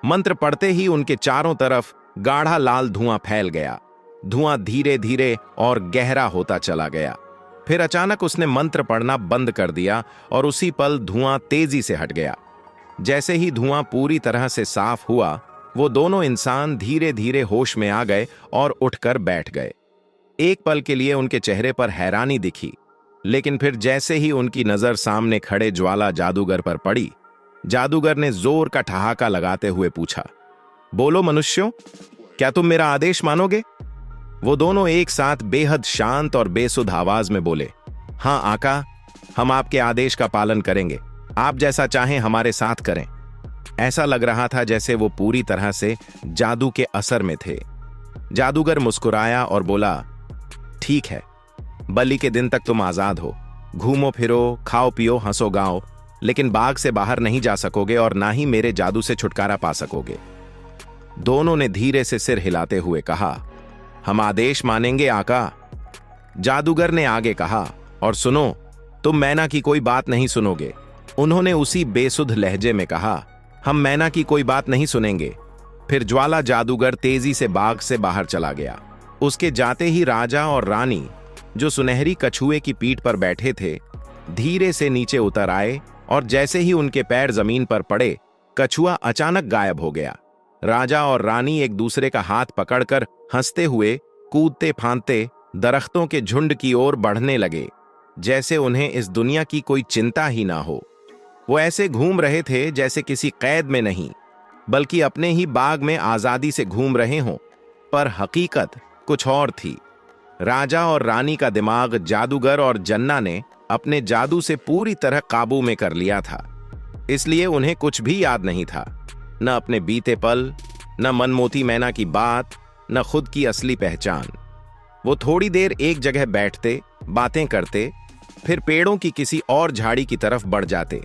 मंत्र पढ़ते ही उनके चारों तरफ गाढ़ा लाल धुआं फैल गया। धुआं धीरे धीरे और गहरा होता चला गया। फिर अचानक उसने मंत्र पढ़ना बंद कर दिया और उसी पल धुआं तेजी से हट गया। जैसे ही धुआं पूरी तरह से साफ हुआ, वो दोनों इंसान धीरे धीरे होश में आ गए और उठकर बैठ गए। एक पल के लिए उनके चेहरे पर हैरानी दिखी, लेकिन फिर जैसे ही उनकी नजर सामने खड़े ज्वाला जादूगर पर पड़ी, जादूगर ने जोर का ठहाका लगाते हुए पूछा, बोलो मनुष्यों, क्या तुम मेरा आदेश मानोगे? वो दोनों एक साथ बेहद शांत और बेसुध आवाज में बोले, हां आका, हम आपके आदेश का पालन करेंगे। आप जैसा चाहें हमारे साथ करें। ऐसा लग रहा था जैसे वो पूरी तरह से जादू के असर में थे। जादूगर मुस्कुराया और बोला, ठीक है, बलि के दिन तक तुम आजाद हो। घूमो फिरो, खाओ पियो, हंसो गाओ, लेकिन बाग से बाहर नहीं जा सकोगे और ना ही मेरे जादू से छुटकारा पा सकोगे। दोनों ने धीरे से सिर हिलाते हुए कहा, हम आदेश मानेंगे आका। जादूगर ने आगे कहा, और सुनो, तुम मैना की कोई बात नहीं सुनोगे। उन्होंने उसी बेसुध लहजे में कहा, हम मैना की कोई बात नहीं सुनेंगे। फिर ज्वाला जादूगर तेजी से बाग से बाहर चला गया। उसके जाते ही राजा और रानी, जो सुनहरी कछुए की पीठ पर बैठे थे, धीरे से नीचे उतर आए और जैसे ही उनके पैर जमीन पर पड़े, कछुआ अचानक गायब हो गया। राजा और रानी एक दूसरे का हाथ पकड़कर हंसते हुए, कूदते फांदते दरख्तों के झुंड की ओर बढ़ने लगे, जैसे उन्हें इस दुनिया की कोई चिंता ही ना हो। वो ऐसे घूम रहे थे जैसे किसी कैद में नहीं, बल्कि अपने ही बाग में आजादी से घूम रहे हों। पर हकीकत कुछ और थी। राजा और रानी का दिमाग जादूगर और जन्ना ने अपने जादू से पूरी तरह काबू में कर लिया था, इसलिए उन्हें कुछ भी याद नहीं था, न अपने बीते पल, न मनमोती मैना की बात, न खुद की असली पहचान। वो थोड़ी देर एक जगह बैठते, बातें करते, फिर पेड़ों की किसी और झाड़ी की तरफ बढ़ जाते।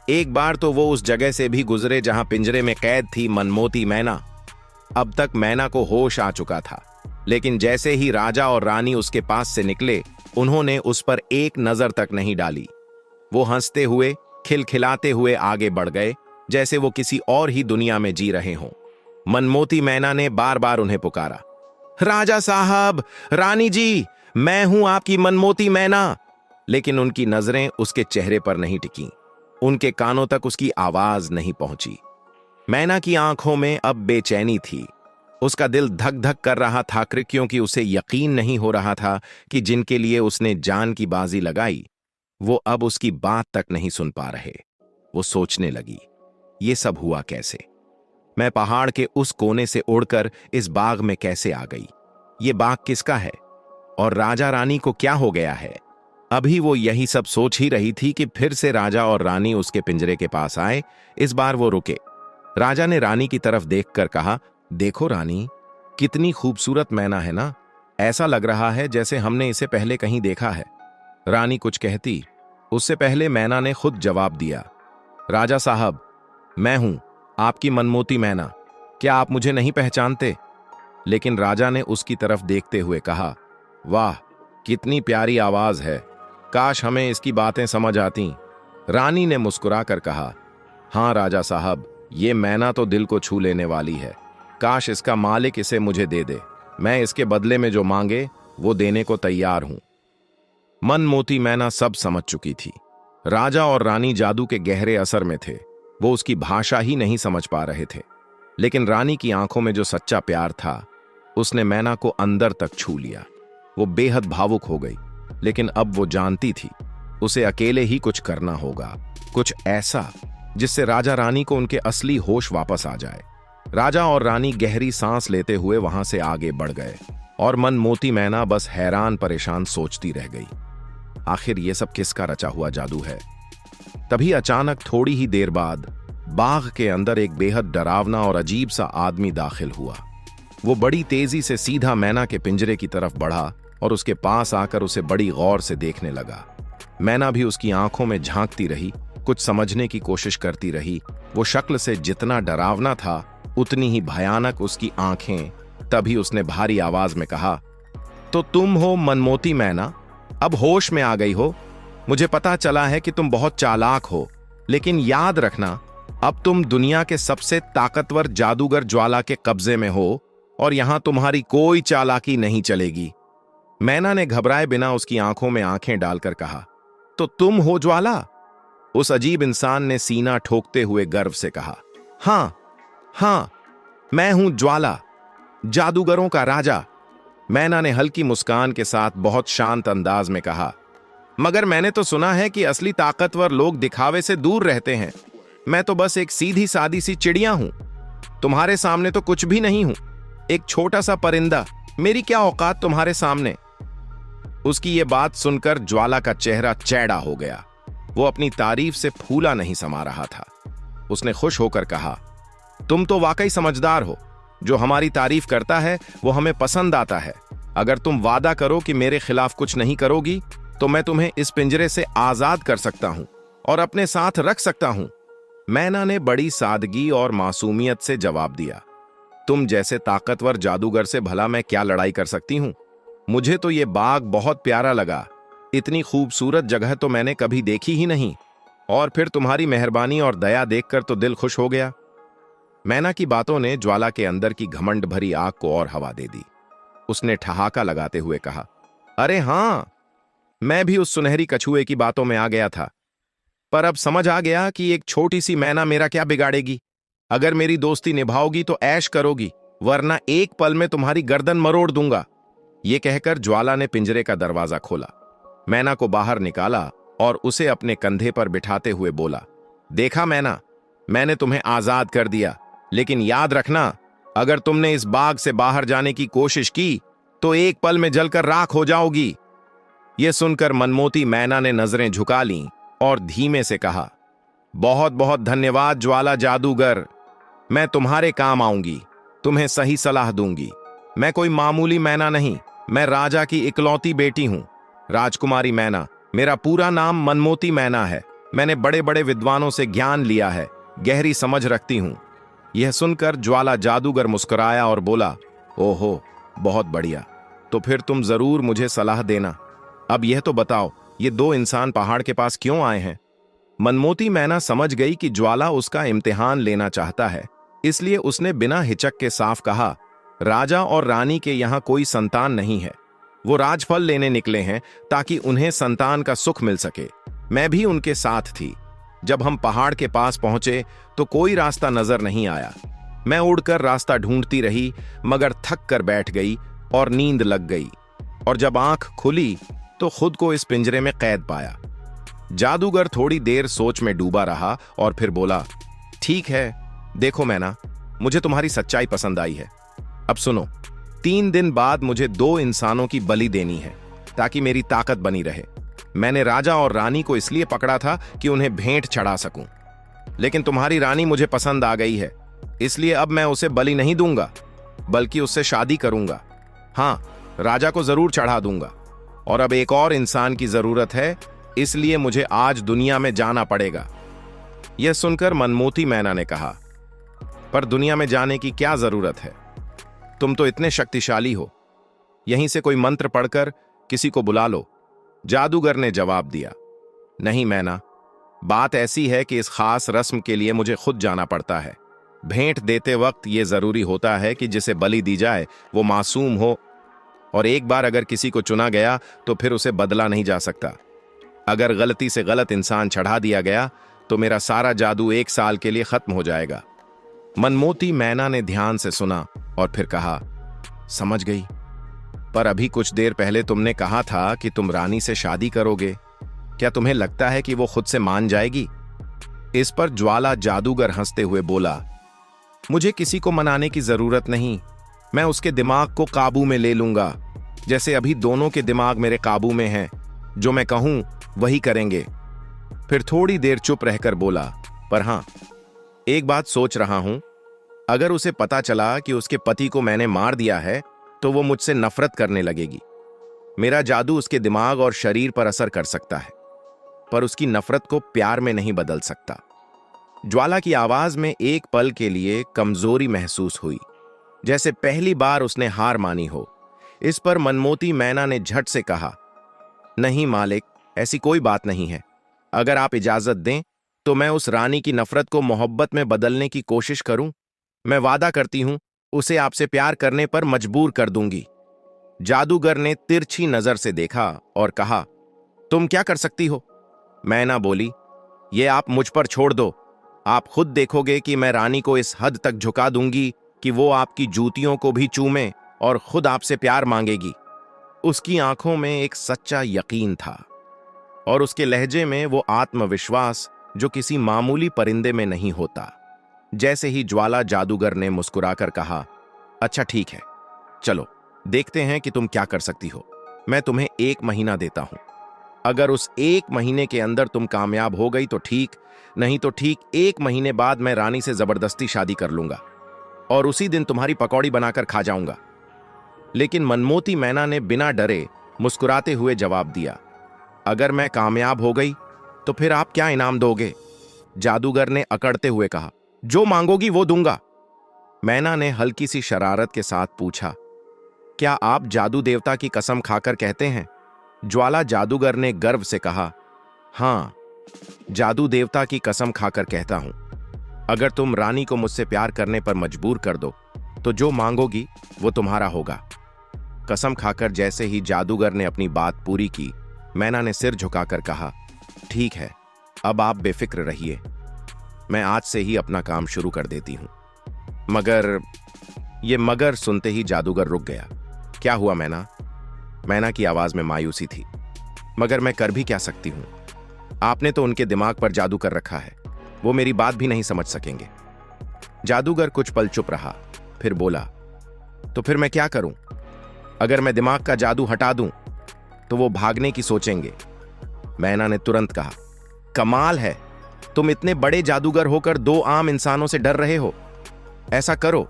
एक बार तो वो उस जगह से भी गुजरे जहां पिंजरे में कैद थी मनमोती मैना। अब तक मैना को होश आ चुका था, लेकिन जैसे ही राजा और रानी उसके पास से निकले, उन्होंने उस पर एक नजर तक नहीं डाली। वो हंसते हुए, खिलखिलाते हुए आगे बढ़ गए, जैसे वो किसी और ही दुनिया में जी रहे हों। मनमोती मैना ने बार बार उन्हें पुकारा, राजा साहब, रानी जी, मैं हूं आपकी मनमोती मैना। लेकिन उनकी नजरें उसके चेहरे पर नहीं टिकीं, उनके कानों तक उसकी आवाज नहीं पहुंची। मैना की आंखों में अब बेचैनी थी। उसका दिल धक धक कर रहा था, क्योंकि उसे यकीन नहीं हो रहा था कि जिनके लिए उसने जान की बाजी लगाई, वो अब उसकी बात तक नहीं सुन पा रहे। वो सोचने लगी, ये सब हुआ कैसे? मैं पहाड़ के उस कोने से उड़कर इस बाग में कैसे आ गई? ये बाग किसका है? और राजा रानी को क्या हो गया है? अभी वो यही सब सोच ही रही थी कि फिर से राजा और रानी उसके पिंजरे के पास आए। इस बार वो रुके। राजा ने रानी की तरफ देखकर कहा, देखो रानी, कितनी खूबसूरत मैना है ना? ऐसा लग रहा है जैसे हमने इसे पहले कहीं देखा है। रानी कुछ कहती, उससे पहले मैना ने खुद जवाब दिया, राजा साहब, मैं हूं आपकी मनमोती मैना। क्या आप मुझे नहीं पहचानते? लेकिन राजा ने उसकी तरफ देखते हुए कहा, वाह, कितनी प्यारी आवाज है, काश हमें इसकी बातें समझ आती। रानी ने मुस्कुराकर कहा, हां राजा साहब, ये मैना तो दिल को छू लेने वाली है। काश इसका मालिक इसे मुझे दे दे। मैं इसके बदले में जो मांगे वो देने को तैयार हूं। मनमोती मैना सब समझ चुकी थी। राजा और रानी जादू के गहरे असर में थे। वो उसकी भाषा ही नहीं समझ पा रहे थे, लेकिन रानी की आंखों में जो सच्चा प्यार था, उसने मैना को अंदर तक छू लिया। वो बेहद भावुक हो गई, लेकिन अब वो जानती थी उसे अकेले ही कुछ करना होगा, कुछ ऐसा जिससे राजा रानी को उनके असली होश वापस आ जाए। राजा और रानी गहरी सांस लेते हुए वहां से आगे बढ़ गए, और मनमोती मैना बस हैरान परेशान सोचती रह गई, आखिर ये सब किसका रचा हुआ जादू है? तभी अचानक थोड़ी ही देर बाद बाग के अंदर एक बेहद डरावना और अजीब सा आदमी दाखिल हुआ। वो बड़ी तेजी से सीधा मैना के पिंजरे की तरफ बढ़ा और उसके पास आकर उसे बड़ी गौर से देखने लगा। मैना भी उसकी आंखों में झांकती रही, कुछ समझने की कोशिश करती रही। वो शक्ल से जितना डरावना था, उतनी ही भयानक उसकी आंखें। तभी उसने भारी आवाज में कहा, तो तुम हो मनमोती मैना? अब होश में आ गई हो? मुझे पता चला है कि तुम बहुत चालाक हो, लेकिन याद रखना, अब तुम दुनिया के सबसे ताकतवर जादूगर ज्वाला के कब्जे में हो, और यहां तुम्हारी कोई चालाकी नहीं चलेगी। मैना ने घबराए बिना उसकी आंखों में आंखें डालकर कहा, तो तुम हो ज्वाला? उस अजीब इंसान ने सीना ठोकते हुए गर्व से कहा, हां हां, मैं हूं ज्वाला, जादूगरों का राजा। मैना ने हल्की मुस्कान के साथ बहुत शांत अंदाज में कहा, मगर मैंने तो सुना है कि असली ताकतवर लोग दिखावे से दूर रहते हैं। मैं तो बस एक सीधी सादी सी चिड़िया हूं, तुम्हारे सामने तो कुछ भी नहीं हूं, एक छोटा सा परिंदा। मेरी क्या औकात तुम्हारे सामने? उसकी ये बात सुनकर ज्वाला का चेहरा चैड़ा हो गया। वो अपनी तारीफ से फूला नहीं समा रहा था। उसने खुश होकर कहा, तुम तो वाकई समझदार हो। जो हमारी तारीफ करता है वो हमें पसंद आता है। अगर तुम वादा करो कि मेरे खिलाफ कुछ नहीं करोगी, तो मैं तुम्हें इस पिंजरे से आजाद कर सकता हूं और अपने साथ रख सकता हूं। मैना ने बड़ी सादगी और मासूमियत से जवाब दिया, तुम जैसे ताकतवर जादूगर से भला मैं क्या लड़ाई कर सकती हूं? मुझे तो ये बाग बहुत प्यारा लगा। इतनी खूबसूरत जगह तो मैंने कभी देखी ही नहीं। और फिर तुम्हारी मेहरबानी और दया देखकर तो दिल खुश हो गया। मैना की बातों ने ज्वाला के अंदर की घमंड भरी आग को और हवा दे दी। उसने ठहाका लगाते हुए कहा, अरे हां, मैं भी उस सुनहरी कछुए की बातों में आ गया था। पर अब समझ आ गया कि एक छोटी सी मैना मेरा क्या बिगाड़ेगी। अगर मेरी दोस्ती निभाओगी तो ऐश करोगी, वरना एक पल में तुम्हारी गर्दन मरोड़ दूंगा। यह कहकर ज्वाला ने पिंजरे का दरवाजा खोला, मैना को बाहर निकाला और उसे अपने कंधे पर बिठाते हुए बोला, देखा मैना, मैंने तुम्हें आजाद कर दिया, लेकिन याद रखना, अगर तुमने इस बाग से बाहर जाने की कोशिश की तो एक पल में जलकर राख हो जाओगी। यह सुनकर मनमोती मैना ने नजरें झुका लीं और धीमे से कहा, बहुत बहुत धन्यवाद ज्वाला जादूगर। मैं तुम्हारे काम आऊंगी, तुम्हें सही सलाह दूंगी। मैं कोई मामूली मैना नहीं, मैं राजा की इकलौती बेटी हूं, राजकुमारी मैना। मेरा पूरा नाम मनमोती मैना है। मैंने बड़े बड़े विद्वानों से ज्ञान लिया है, गहरी समझ रखती हूं। यह सुनकर ज्वाला जादूगर मुस्कुराया और बोला, ओहो, बहुत बढ़िया, तो फिर तुम जरूर मुझे सलाह देना। अब यह तो बताओ, ये दो इंसान पहाड़ के पास क्यों आए हैं? मनमोती मैना समझ गई कि ज्वाला उसका इम्तिहान लेना चाहता है, इसलिए उसने बिना हिचक के साफ कहा, राजा और रानी के यहां कोई संतान नहीं है। वो राजफल लेने निकले हैं ताकि उन्हें संतान का सुख मिल सके। मैं भी उनके साथ थी। जब हम पहाड़ के पास पहुंचे तो कोई रास्ता नजर नहीं आया। मैं उड़कर रास्ता ढूंढती रही, मगर थक कर बैठ गई और नींद लग गई। और जब आंख खुली तो खुद को इस पिंजरे में कैद पाया। जादूगर थोड़ी देर सोच में डूबा रहा और फिर बोला, ठीक है, देखो मैना, मुझे तुम्हारी सच्चाई पसंद आई है। अब सुनो, 3 दिन बाद मुझे 2 इंसानों की बलि देनी है ताकि मेरी ताकत बनी रहे। मैंने राजा और रानी को इसलिए पकड़ा था कि उन्हें भेंट चढ़ा सकूं, लेकिन तुम्हारी रानी मुझे पसंद आ गई है, इसलिए अब मैं उसे बलि नहीं दूंगा, बल्कि उससे शादी करूंगा। हां, राजा को जरूर चढ़ा दूंगा। और अब एक और इंसान की जरूरत है, इसलिए मुझे आज दुनिया में जाना पड़ेगा। यह सुनकर मनमोती मैना ने कहा, पर दुनिया में जाने की क्या जरूरत है? तुम तो इतने शक्तिशाली हो, यहीं से कोई मंत्र पढ़कर किसी को बुला लो। जादूगर ने जवाब दिया, नहीं मैना, बात ऐसी है कि इस खास रस्म के लिए मुझे खुद जाना पड़ता है। भेंट देते वक्त यह जरूरी होता है कि जिसे बलि दी जाए वो मासूम हो, और एक बार अगर किसी को चुना गया तो फिर उसे बदला नहीं जा सकता। अगर गलती से गलत इंसान चढ़ा दिया गया तो मेरा सारा जादू 1 साल के लिए खत्म हो जाएगा। मनमोती मैना ने ध्यान से सुना और फिर कहा, समझ गई, पर अभी कुछ देर पहले तुमने कहा था कि तुम रानी से शादी करोगे। क्या तुम्हें लगता है कि वो खुद से मान जाएगी? इस पर ज्वाला जादूगर हंसते हुए बोला, मुझे किसी को मनाने की जरूरत नहीं, मैं उसके दिमाग को काबू में ले लूंगा, जैसे अभी दोनों के दिमाग मेरे काबू में हैं। जो मैं कहूं वही करेंगे। फिर थोड़ी देर चुप रहकर बोला, पर हां, एक बात सोच रहा हूं, अगर उसे पता चला कि उसके पति को मैंने मार दिया है तो वो मुझसे नफरत करने लगेगी। मेरा जादू उसके दिमाग और शरीर पर असर कर सकता है, पर उसकी नफरत को प्यार में नहीं बदल सकता। ज्वाला की आवाज में एक पल के लिए कमजोरी महसूस हुई, जैसे पहली बार उसने हार मानी हो। इस पर मनमोती मैना ने झट से कहा, नहीं मालिक, ऐसी कोई बात नहीं है। अगर आप इजाजत दें तो मैं उस रानी की नफरत को मोहब्बत में बदलने की कोशिश करूं। मैं वादा करती हूं, उसे आपसे प्यार करने पर मजबूर कर दूंगी। जादूगर ने तिरछी नजर से देखा और कहा, तुम क्या कर सकती हो? मैना बोली, ये आप मुझ पर छोड़ दो। आप खुद देखोगे कि मैं रानी को इस हद तक झुका दूंगी कि वो आपकी जूतियों को भी चूमे और खुद आपसे प्यार मांगेगी। उसकी आंखों में एक सच्चा यकीन था और उसके लहजे में वो आत्मविश्वास जो किसी मामूली परिंदे में नहीं होता। जैसे ही ज्वाला जादूगर ने मुस्कुराकर कहा, अच्छा ठीक है, चलो देखते हैं कि तुम क्या कर सकती हो। मैं तुम्हें 1 महीना देता हूं। अगर उस 1 महीने के अंदर तुम कामयाब हो गई तो ठीक, नहीं तो ठीक 1 महीने बाद मैं रानी से जबरदस्ती शादी कर लूंगा और उसी दिन तुम्हारी पकौड़ी बनाकर खा जाऊंगा। लेकिन मनमोती मैना ने बिना डरे मुस्कुराते हुए जवाब दिया, अगर मैं कामयाब हो गई तो फिर आप क्या इनाम दोगे? जादूगर ने अकड़ते हुए कहा, जो मांगोगी वो दूंगा। मैना ने हल्की सी शरारत के साथ पूछा, क्या आप जादू देवता की कसम खाकर कहते हैं? ज्वाला जादूगर ने गर्व से कहा, हाँ, जादू देवता की कसम खाकर कहता हूं। अगर तुम रानी को मुझसे प्यार करने पर मजबूर कर दो तो जो मांगोगी वो तुम्हारा होगा। कसम खाकर जैसे ही जादूगर ने अपनी बात पूरी की, मैना ने सिर झुकाकर कहा, ठीक है, अब आप बेफिक्र रहिए, मैं आज से ही अपना काम शुरू कर देती हूं। मगर ये मगर सुनते ही जादूगर रुक गया। क्या हुआ मैना? मैना की आवाज में मायूसी थी। मगर मैं कर भी क्या सकती हूं? आपने तो उनके दिमाग पर जादू कर रखा है, वो मेरी बात भी नहीं समझ सकेंगे। जादूगर कुछ पल चुप रहा, फिर बोला, तो फिर मैं क्या करूं? अगर मैं दिमाग का जादू हटा दूं तो वो भागने की सोचेंगे। मैना ने तुरंत कहा, कमाल है, तुम इतने बड़े जादूगर होकर दो आम इंसानों से डर रहे हो। ऐसा करो,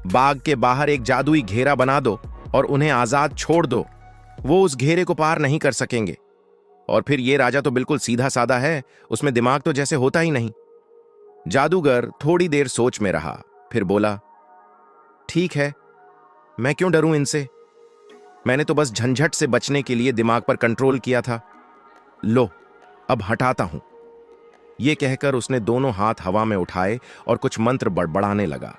बाग के बाहर एक जादुई घेरा बना दो और उन्हें आजाद छोड़ दो, वो उस घेरे को पार नहीं कर सकेंगे। और फिर ये राजा तो बिल्कुल सीधा साधा है, उसमें दिमाग तो जैसे होता ही नहीं। जादूगर थोड़ी देर सोच में रहा, फिर बोला, ठीक है, मैं क्यों डरूं इनसे? मैंने तो बस झंझट से बचने के लिए दिमाग पर कंट्रोल किया था। लो, अब हटाता हूं। यह कहकर उसने दोनों हाथ हवा में उठाए और कुछ मंत्र बड़बड़ाने लगा।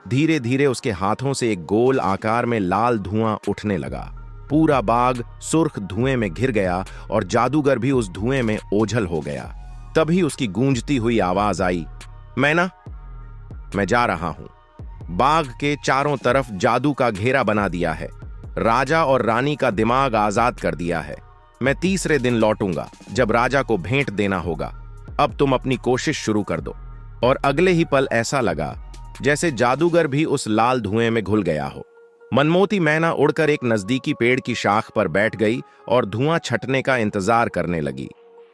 धीरे धीरे उसके हाथों से एक गोल आकार में लाल धुआं उठने लगा। पूरा बाग सुर्ख धुएं में घिर गया और जादूगर भी उस धुएं में ओझल हो गया। तभी उसकी गूंजती हुई आवाज आई, मैना, मैं जा रहा हूं। बाग के चारों तरफ जादू का घेरा बना दिया है, राजा और रानी का दिमाग आजाद कर दिया है। मैं तीसरे दिन लौटूंगा जब राजा को भेंट देना होगा। अब तुम अपनी कोशिश शुरू कर दो। और अगले ही पल ऐसा लगा जैसे जादूगर भी उस लाल धुएं में घुल गया हो। मनमोती मैना उड़कर एक नजदीकी पेड़ की शाख पर बैठ गई और धुआं छटने का इंतजार करने लगी।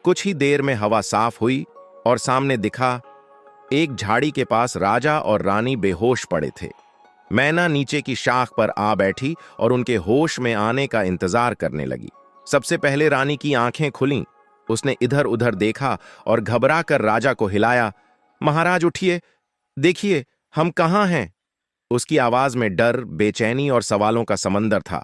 कुछ ही देर में हवा साफ हुई और सामने दिखा, एक झाड़ी के पास राजा और रानी बेहोश पड़े थे। मैना नीचे की शाख पर आ बैठी और उनके होश में आने का इंतजार करने लगी। सबसे पहले रानी की आंखें खुलीं। उसने इधर उधर देखा और घबराकर राजा को हिलाया, महाराज उठिए, देखिए हम कहां हैं। उसकी आवाज में डर, बेचैनी और सवालों का समंदर था।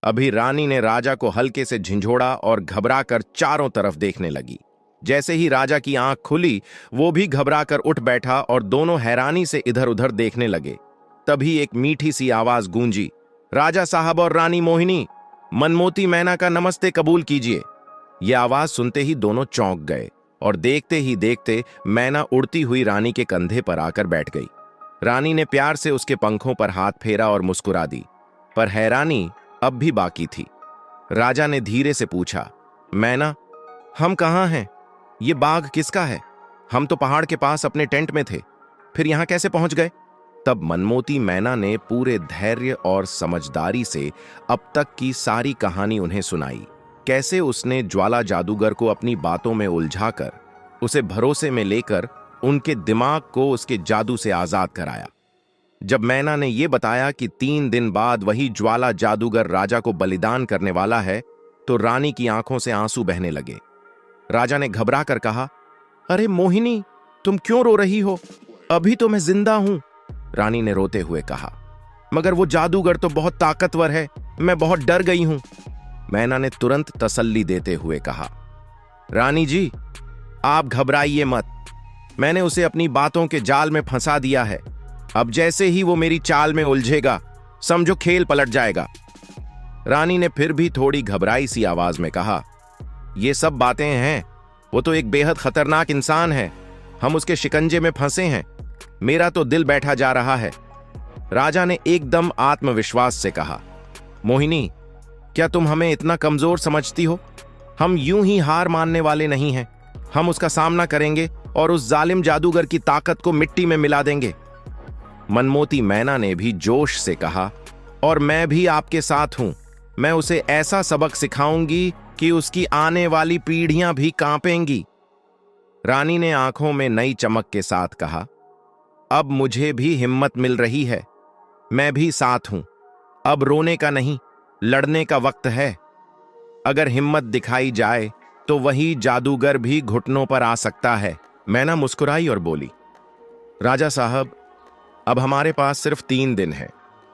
अभी रानी ने राजा को हल्के से झिंझोड़ा और घबराकर चारों तरफ देखने लगी। जैसे ही राजा की आंख खुली, वो भी घबराकर उठ बैठा और दोनों हैरानी से इधर उधर देखने लगे। तभी एक मीठी सी आवाज गूंजी, राजा साहब और रानी मोहिनी, मनमोती मैना का नमस्ते कबूल कीजिए। यह आवाज सुनते ही दोनों चौंक गए और देखते ही देखते मैना उड़ती हुई रानी के कंधे पर आकर बैठ गई। रानी ने प्यार से उसके पंखों पर हाथ फेरा और मुस्कुरा दी, पर हैरानी अब भी बाकी थी। राजा ने धीरे से पूछा, मैना, हम कहां हैं? ये बाग किसका है? हम तो पहाड़ के पास अपने टेंट में थे, फिर यहां कैसे पहुंच गए? तब मनमोती मैना ने पूरे धैर्य और समझदारी से अब तक की सारी कहानी उन्हें सुनाई। कैसे उसने ज्वाला जादूगर को अपनी बातों में उलझाकर उसे भरोसे में लेकर उनके दिमाग को उसके जादू से आजाद कराया। जब मैना ने यह बताया कि 3 दिन बाद वही ज्वाला जादूगर राजा को बलिदान करने वाला है, तो रानी की आंखों से आंसू बहने लगे। राजा ने घबरा कर कहा, अरे मोहिनी, तुम क्यों रो रही हो? अभी तो मैं जिंदा हूं। रानी ने रोते हुए कहा, मगर वो जादूगर तो बहुत ताकतवर है, मैं बहुत डर गई हूं। मैना ने तुरंत तसल्ली देते हुए कहा, रानी जी, आप घबराइए मत, मैंने उसे अपनी बातों के जाल में फंसा दिया है। अब जैसे ही वो मेरी चाल में उलझेगा, समझो खेल पलट जाएगा। रानी ने फिर भी थोड़ी घबराई सी आवाज में कहा, ये सब बातें हैं, वो तो एक बेहद खतरनाक इंसान है, हम उसके शिकंजे में फंसे हैं। मेरा तो दिल बैठा जा रहा है। राजा ने एकदम आत्मविश्वास से कहा, मोहिनी, क्या तुम हमें इतना कमजोर समझती हो? हम यूं ही हार मानने वाले नहीं हैं। हम उसका सामना करेंगे और उस जालिम जादूगर की ताकत को मिट्टी में मिला देंगे। मनमोती मैना ने भी जोश से कहा, और मैं भी आपके साथ हूं। मैं उसे ऐसा सबक सिखाऊंगी कि उसकी आने वाली पीढ़ियां भी कांपेंगी। रानी ने आंखों में नई चमक के साथ कहा, अब मुझे भी हिम्मत मिल रही है, मैं भी साथ हूं। अब रोने का नहीं, लड़ने का वक्त है। अगर हिम्मत दिखाई जाए तो वही जादूगर भी घुटनों पर आ सकता है। मैना मुस्कुराई और बोली, राजा साहब, अब हमारे पास सिर्फ 3 दिन है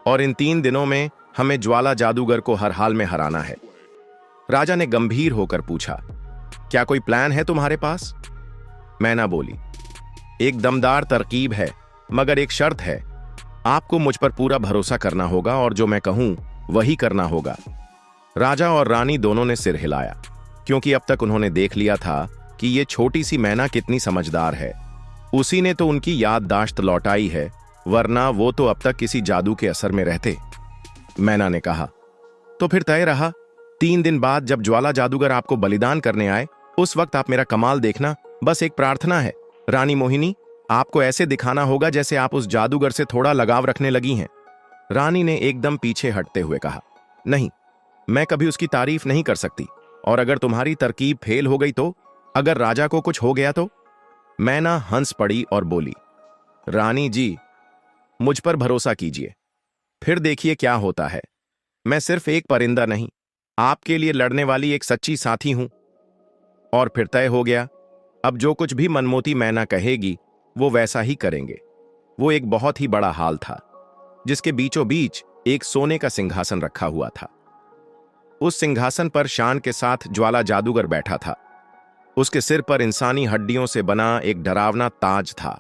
और इन 3 दिनों में हमें ज्वाला जादूगर को हर हाल में हराना है। राजा ने गंभीर होकर पूछा, क्या कोई प्लान है तुम्हारे पास? मैना बोली, एक दमदार तरकीब है, मगर एक शर्त है। आपको मुझ पर पूरा भरोसा करना होगा और जो मैं कहूं वही करना होगा। राजा और रानी दोनों ने सिर हिलाया, क्योंकि अब तक उन्होंने देख लिया था कि ये छोटी सी मैना कितनी समझदार है। उसी ने तो उनकी याददाश्त लौटाई है, वरना वो तो अब तक किसी जादू के असर में रहते। मैना ने कहा, तो फिर तय रहा। 3 दिन बाद जब ज्वाला जादूगर आपको बलिदान करने आए, उस वक्त आप मेरा कमाल देखना। बस एक प्रार्थना है, रानी मोहिनी, आपको ऐसे दिखाना होगा जैसे आप उस जादूगर से थोड़ा लगाव रखने लगी हैं। रानी ने एकदम पीछे हटते हुए कहा, नहीं, मैं कभी उसकी तारीफ नहीं कर सकती। और अगर तुम्हारी तरकीब फेल हो गई तो? अगर राजा को कुछ हो गया तो? मैना हंस पड़ी और बोली, रानी जी, मुझ पर भरोसा कीजिए, फिर देखिए क्या होता है। मैं सिर्फ एक परिंदा नहीं, आपके लिए लड़ने वाली एक सच्ची साथी हूं। और फिर तय हो गया। अब जो कुछ भी मनमोती मैना कहेगी वो वैसा ही करेंगे। वो एक बहुत ही बड़ा हाल था, जिसके बीचों बीच एक सोने का सिंहासन रखा हुआ था। उस सिंहासन पर शान के साथ ज्वाला जादूगर बैठा था। उसके सिर पर इंसानी हड्डियों से बना एक डरावना ताज था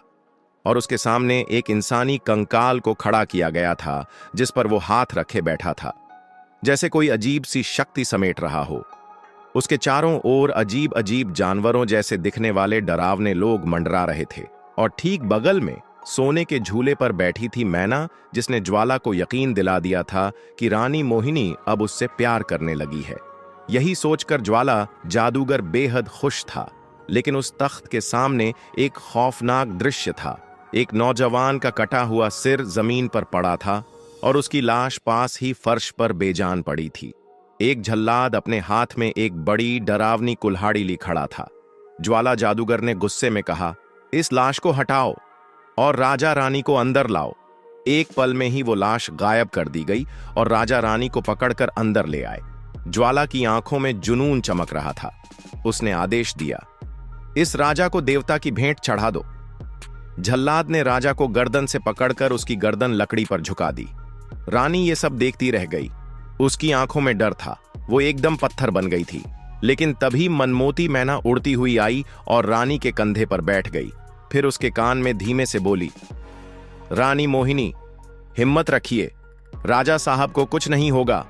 और उसके सामने एक इंसानी कंकाल को खड़ा किया गया था, जिस पर वो हाथ रखे बैठा था, जैसे कोई अजीब सी शक्ति समेट रहा हो। उसके चारों ओर अजीब अजीब जानवरों जैसे दिखने वाले डरावने लोग मंडरा रहे थे और ठीक बगल में सोने के झूले पर बैठी थी मैना, जिसने ज्वाला को यकीन दिला दिया था कि रानी मोहिनी अब उससे प्यार करने लगी है। यही सोचकर ज्वाला जादूगर बेहद खुश था, लेकिन उस तख्त के सामने एक खौफनाक दृश्य था। एक नौजवान का कटा हुआ सिर जमीन पर पड़ा था और उसकी लाश पास ही फर्श पर बेजान पड़ी थी। एक झल्लाद अपने हाथ में एक बड़ी डरावनी कुल्हाड़ी ली खड़ा था। ज्वाला जादूगर ने गुस्से में कहा, इस लाश को हटाओ और राजा रानी को अंदर लाओ। एक पल में ही वो लाश गायब कर दी गई और राजा रानी को पकड़कर अंदर ले आए। ज्वाला की आंखों में जुनून चमक रहा था। उसने आदेश दिया, इस राजा को देवता की भेंट चढ़ा दो। झल्लाद ने राजा को गर्दन से पकड़कर उसकी गर्दन लकड़ी पर झुका दी। रानी ये सब देखती रह गई। उसकी आंखों में डर था, वो एकदम पत्थर बन गई थी। लेकिन तभी मनमोती मैना उड़ती हुई आई और रानी के कंधे पर बैठ गई। फिर उसके कान में धीमे से बोली, रानी मोहिनी, हिम्मत रखिए, राजा साहब को कुछ नहीं होगा।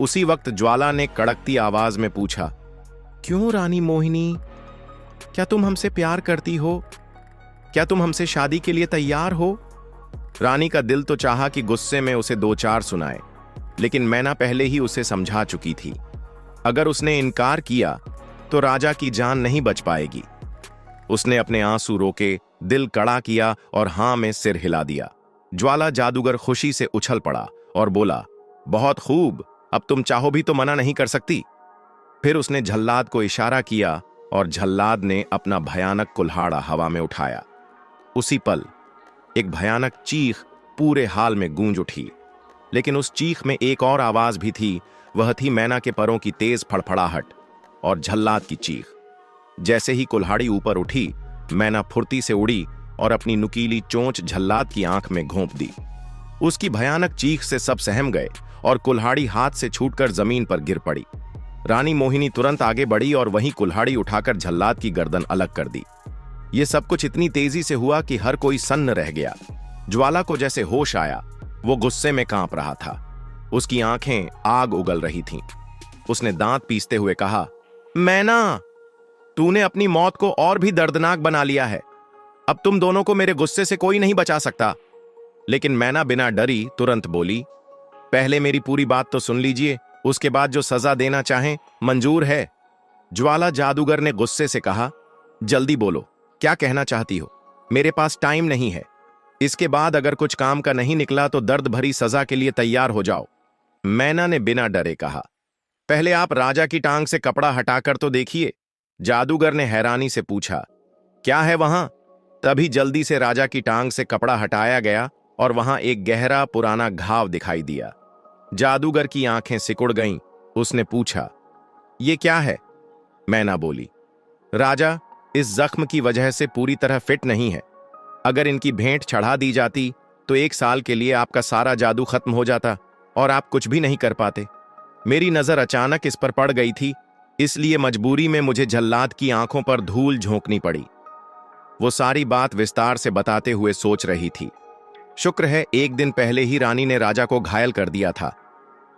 उसी वक्त ज्वाला ने कड़कती आवाज में पूछा, क्यों रानी मोहिनी, क्या तुम हमसे प्यार करती हो? क्या तुम हमसे शादी के लिए तैयार हो? रानी का दिल तो चाहा कि गुस्से में उसे 2-4 सुनाए, लेकिन मैना पहले ही उसे समझा चुकी थी। अगर उसने इनकार किया तो राजा की जान नहीं बच पाएगी। उसने अपने आंसू रोके, दिल कड़ा किया और हां में सिर हिला दिया। ज्वाला जादूगर खुशी से उछल पड़ा और बोला, बहुत खूब, अब तुम चाहो भी तो मना नहीं कर सकती। फिर उसने झल्लाद को इशारा किया और झल्लाद ने अपना भयानक कुल्हाड़ा हवा में उठाया। उसी पल एक भयानक चीख पूरे हाल में गूंज उठी। लेकिन उस चीख में एक और आवाज भी थी। वह थी मैना के परों की तेज फड़फड़ाहट और झल्लाद की चीख। जैसे ही कुल्हाड़ी ऊपर उठी, मैना फुर्ती से उड़ी और अपनी नुकीली चोंच झल्लाद की आंख में घोंप दी। उसकी भयानक चीख से सब सहम गए और कुल्हाड़ी हाथ से छूटकर जमीन पर गिर पड़ी। रानी मोहिनी तुरंत आगे बढ़ी और वहीं कुल्हाड़ी उठाकर झल्लाद की गर्दन अलग कर दी। यह सब कुछ इतनी तेजी से हुआ कि हर कोई सन्न रह गया। ज्वाला को जैसे होश आया, वो गुस्से में कांप रहा था। उसकी आंखें आग उगल रही थीं। उसने दांत पीसते हुए कहा, मैना, तूने अपनी मौत को और भी दर्दनाक बना लिया है। अब तुम दोनों को मेरे गुस्से से कोई नहीं बचा सकता। लेकिन मैना बिना डरी तुरंत बोली, पहले मेरी पूरी बात तो सुन लीजिए, उसके बाद जो सजा देना चाहें मंजूर है। ज्वाला जादूगर ने गुस्से से कहा, जल्दी बोलो, क्या कहना चाहती हो? मेरे पास टाइम नहीं है। इसके बाद अगर कुछ काम का नहीं निकला तो दर्द भरी सजा के लिए तैयार हो जाओ। मैना ने बिना डरे कहा, पहले आप राजा की टांग से कपड़ा हटाकर तो देखिए। जादूगर ने हैरानी से पूछा, क्या है वहां? तभी जल्दी से राजा की टांग से कपड़ा हटाया गया और वहां एक गहरा पुराना घाव दिखाई दिया। जादूगर की आंखें सिकुड़ गईं। उसने पूछा, ये क्या है? मैना बोली, राजा, इस जख्म की वजह से पूरी तरह फिट नहीं है। अगर इनकी भेंट चढ़ा दी जाती तो 1 साल के लिए आपका सारा जादू खत्म हो जाता और आप कुछ भी नहीं कर पाते। मेरी नजर अचानक इस पर पड़ गई थी, इसलिए मजबूरी में मुझे जल्लाद की आंखों पर धूल झोंकनी पड़ी। वो सारी बात विस्तार से बताते हुए सोच रही थी। शुक्र है 1 दिन पहले ही रानी ने राजा को घायल कर दिया था,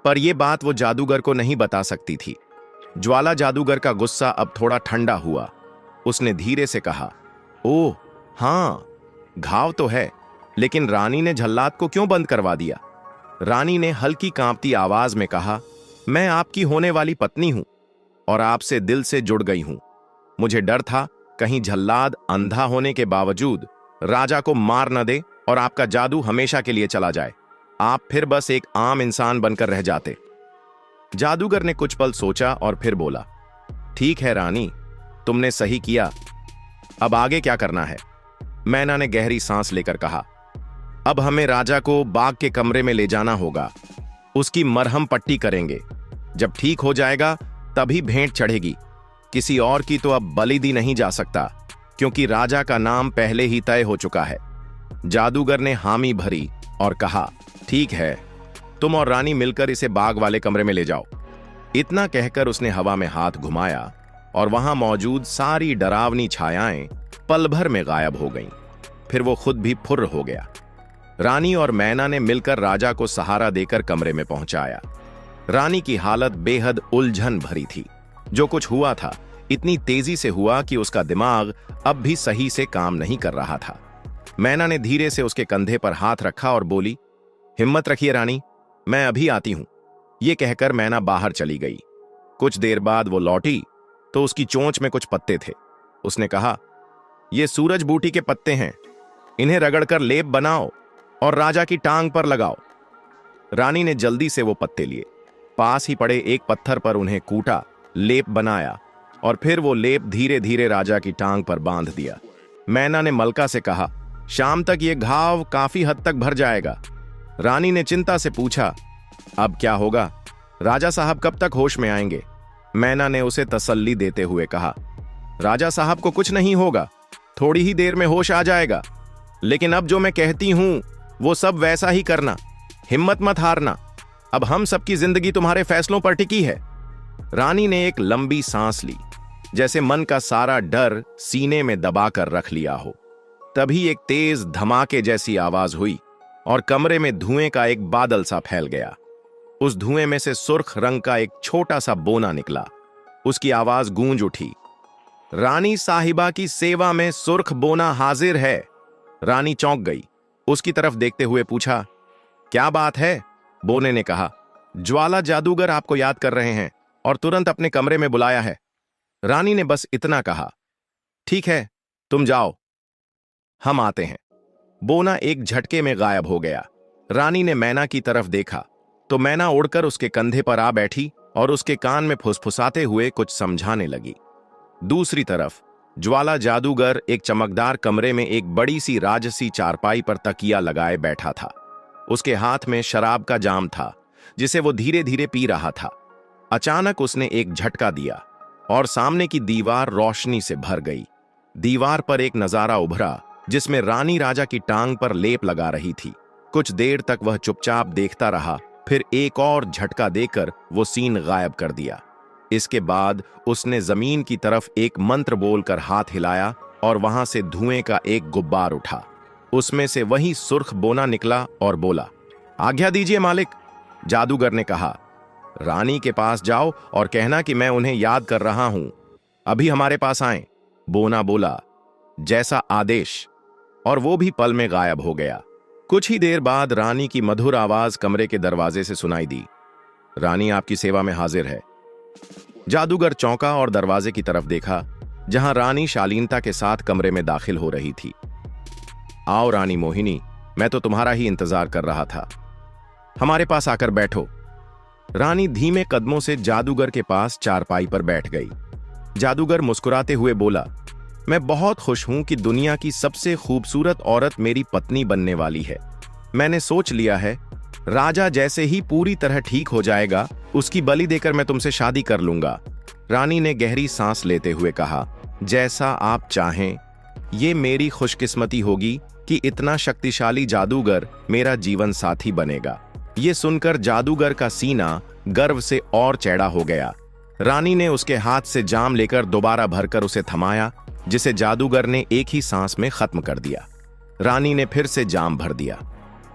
पर यह बात वो जादूगर को नहीं बता सकती थी। ज्वाला जादूगर का गुस्सा अब थोड़ा ठंडा हुआ। उसने धीरे से कहा, ओह हाँ, घाव तो है, लेकिन रानी ने जल्लाद को क्यों बंद करवा दिया? रानी ने हल्की कांपती आवाज में कहा, मैं आपकी होने वाली पत्नी हूं और आपसे दिल से जुड़ गई हूं। मुझे डर था कहीं जल्लाद अंधा होने के बावजूद राजा को मार न दे और आपका जादू हमेशा के लिए चला जाए। आप फिर बस एक आम इंसान बनकर रह जाते। जादूगर ने कुछ पल सोचा और फिर बोला, ठीक है रानी, तुमने सही किया। अब आगे क्या करना है? मैना ने गहरी सांस लेकर कहा, अब हमें राजा को बाग के कमरे में ले जाना होगा। उसकी मरहम पट्टी करेंगे। जब ठीक हो जाएगा तभी भेंट चढ़ेगी। किसी और की तो अब बलि दी नहीं जा सकता, क्योंकि राजा का नाम पहले ही तय हो चुका है। जादूगर ने हामी भरी और कहा, ठीक है, तुम और रानी मिलकर इसे बाग वाले कमरे में ले जाओ। इतना कहकर उसने हवा में हाथ घुमाया और वहां मौजूद सारी डरावनी छायाएं पल भर में गायब हो गईं। फिर वो खुद भी फुर्र हो गया। रानी और मैना ने मिलकर राजा को सहारा देकर कमरे में पहुंचाया। रानी की हालत बेहद उलझन भरी थी। जो कुछ हुआ था इतनी तेजी से हुआ कि उसका दिमाग अब भी सही से काम नहीं कर रहा था। मैना ने धीरे से उसके कंधे पर हाथ रखा और बोली, हिम्मत रखिए रानी, मैं अभी आती हूं। यह कहकर मैना बाहर चली गई। कुछ देर बाद वो लौटी तो उसकी चोंच में कुछ पत्ते थे। उसने कहा, ये सूरजबूटी के पत्ते हैं, इन्हें रगड़कर लेप बनाओ और राजा की टांग पर लगाओ। रानी ने जल्दी से वो पत्ते लिए, पास ही पड़े एक पत्थर पर उन्हें कूटा, लेप बनाया और फिर वो लेप धीरे धीरे राजा की टांग पर बांध दिया। मैना ने मलका से कहा, शाम तक ये घाव काफी हद तक भर जाएगा। रानी ने चिंता से पूछा, अब क्या होगा? राजा साहब कब तक होश में आएंगे? मैना ने उसे तसल्ली देते हुए कहा, राजा साहब को कुछ नहीं होगा, थोड़ी ही देर में होश आ जाएगा। लेकिन अब जो मैं कहती हूं वो सब वैसा ही करना, हिम्मत मत हारना। अब हम सबकी जिंदगी तुम्हारे फैसलों पर टिकी है। रानी ने एक लंबी सांस ली, जैसे मन का सारा डर सीने में दबाकर रख लिया हो। तभी एक तेज धमाके जैसी आवाज हुई और कमरे में धुएं का एक बादल सा फैल गया। उस धुएं में से सुर्ख रंग का एक छोटा सा बोना निकला। उसकी आवाज गूंज उठी, रानी साहिबा की सेवा में सुर्ख बोना हाजिर है। रानी चौंक गई। उसकी तरफ देखते हुए पूछा, क्या बात है? बोने ने कहा, ज्वाला जादूगर आपको याद कर रहे हैं और तुरंत अपने कमरे में बुलाया है। रानी ने बस इतना कहा, ठीक है, तुम जाओ, हम आते हैं। बोना एक झटके में गायब हो गया। रानी ने मैना की तरफ देखा तो मैना उड़कर उसके कंधे पर आ बैठी और उसके कान में फुसफुसाते हुए कुछ समझाने लगी। दूसरी तरफ ज्वाला जादूगर एक चमकदार कमरे में एक बड़ी सी राजसी चारपाई पर तकिया लगाए बैठा था। उसके हाथ में शराब का जाम था, जिसे वो धीरे धीरे पी रहा था। अचानक उसने एक झटका दिया और सामने की दीवार रोशनी से भर गई। दीवार पर एक नजारा उभरा, जिसमें रानी राजा की टांग पर लेप लगा रही थी। कुछ देर तक वह चुपचाप देखता रहा, फिर एक और झटका देकर वो सीन गायब कर दिया। इसके बाद उसने जमीन की तरफ एक मंत्र बोलकर हाथ हिलाया और वहां से धुएं का एक गुब्बार उठा। उसमें से वही सुर्ख बोना निकला और बोला, आज्ञा दीजिए मालिक। जादूगर ने कहा, रानी के पास जाओ और कहना कि मैं उन्हें याद कर रहा हूं, अभी हमारे पास आए। बोना बोला, जैसा आदेश, और वो भी पल में गायब हो गया। कुछ ही देर बाद रानी की मधुर आवाज कमरे के दरवाजे से सुनाई दी, रानी आपकी सेवा में हाजिर है। जादूगर चौंका और दरवाजे की तरफ देखा, जहां रानी शालीनता के साथ कमरे में दाखिल हो रही थी। आओ रानी मोहिनी, मैं तो तुम्हारा ही इंतजार कर रहा था, हमारे पास आकर बैठो। रानी धीमे कदमों से जादूगर के पास चारपाई पर बैठ गई। जादूगर मुस्कुराते हुए बोला, मैं बहुत खुश हूं कि दुनिया की सबसे खूबसूरत औरत मेरी पत्नी बनने वाली है। मैंने सोच लिया है, राजा जैसे ही पूरी तरह ठीक हो जाएगा, उसकी बलि देकर मैं तुमसे शादी कर लूंगा। रानी ने गहरी सांस लेते हुए कहा, जैसा आप चाहें। ये मेरी खुशकिस्मती होगी कि इतना शक्तिशाली जादूगर मेरा जीवन साथी बनेगा। ये सुनकर जादूगर का सीना गर्व से और चौड़ा हो गया। रानी ने उसके हाथ से जाम लेकर दोबारा भरकर उसे थमाया, जिसे जादूगर ने एक ही सांस में खत्म कर दिया। रानी ने फिर से जाम भर दिया।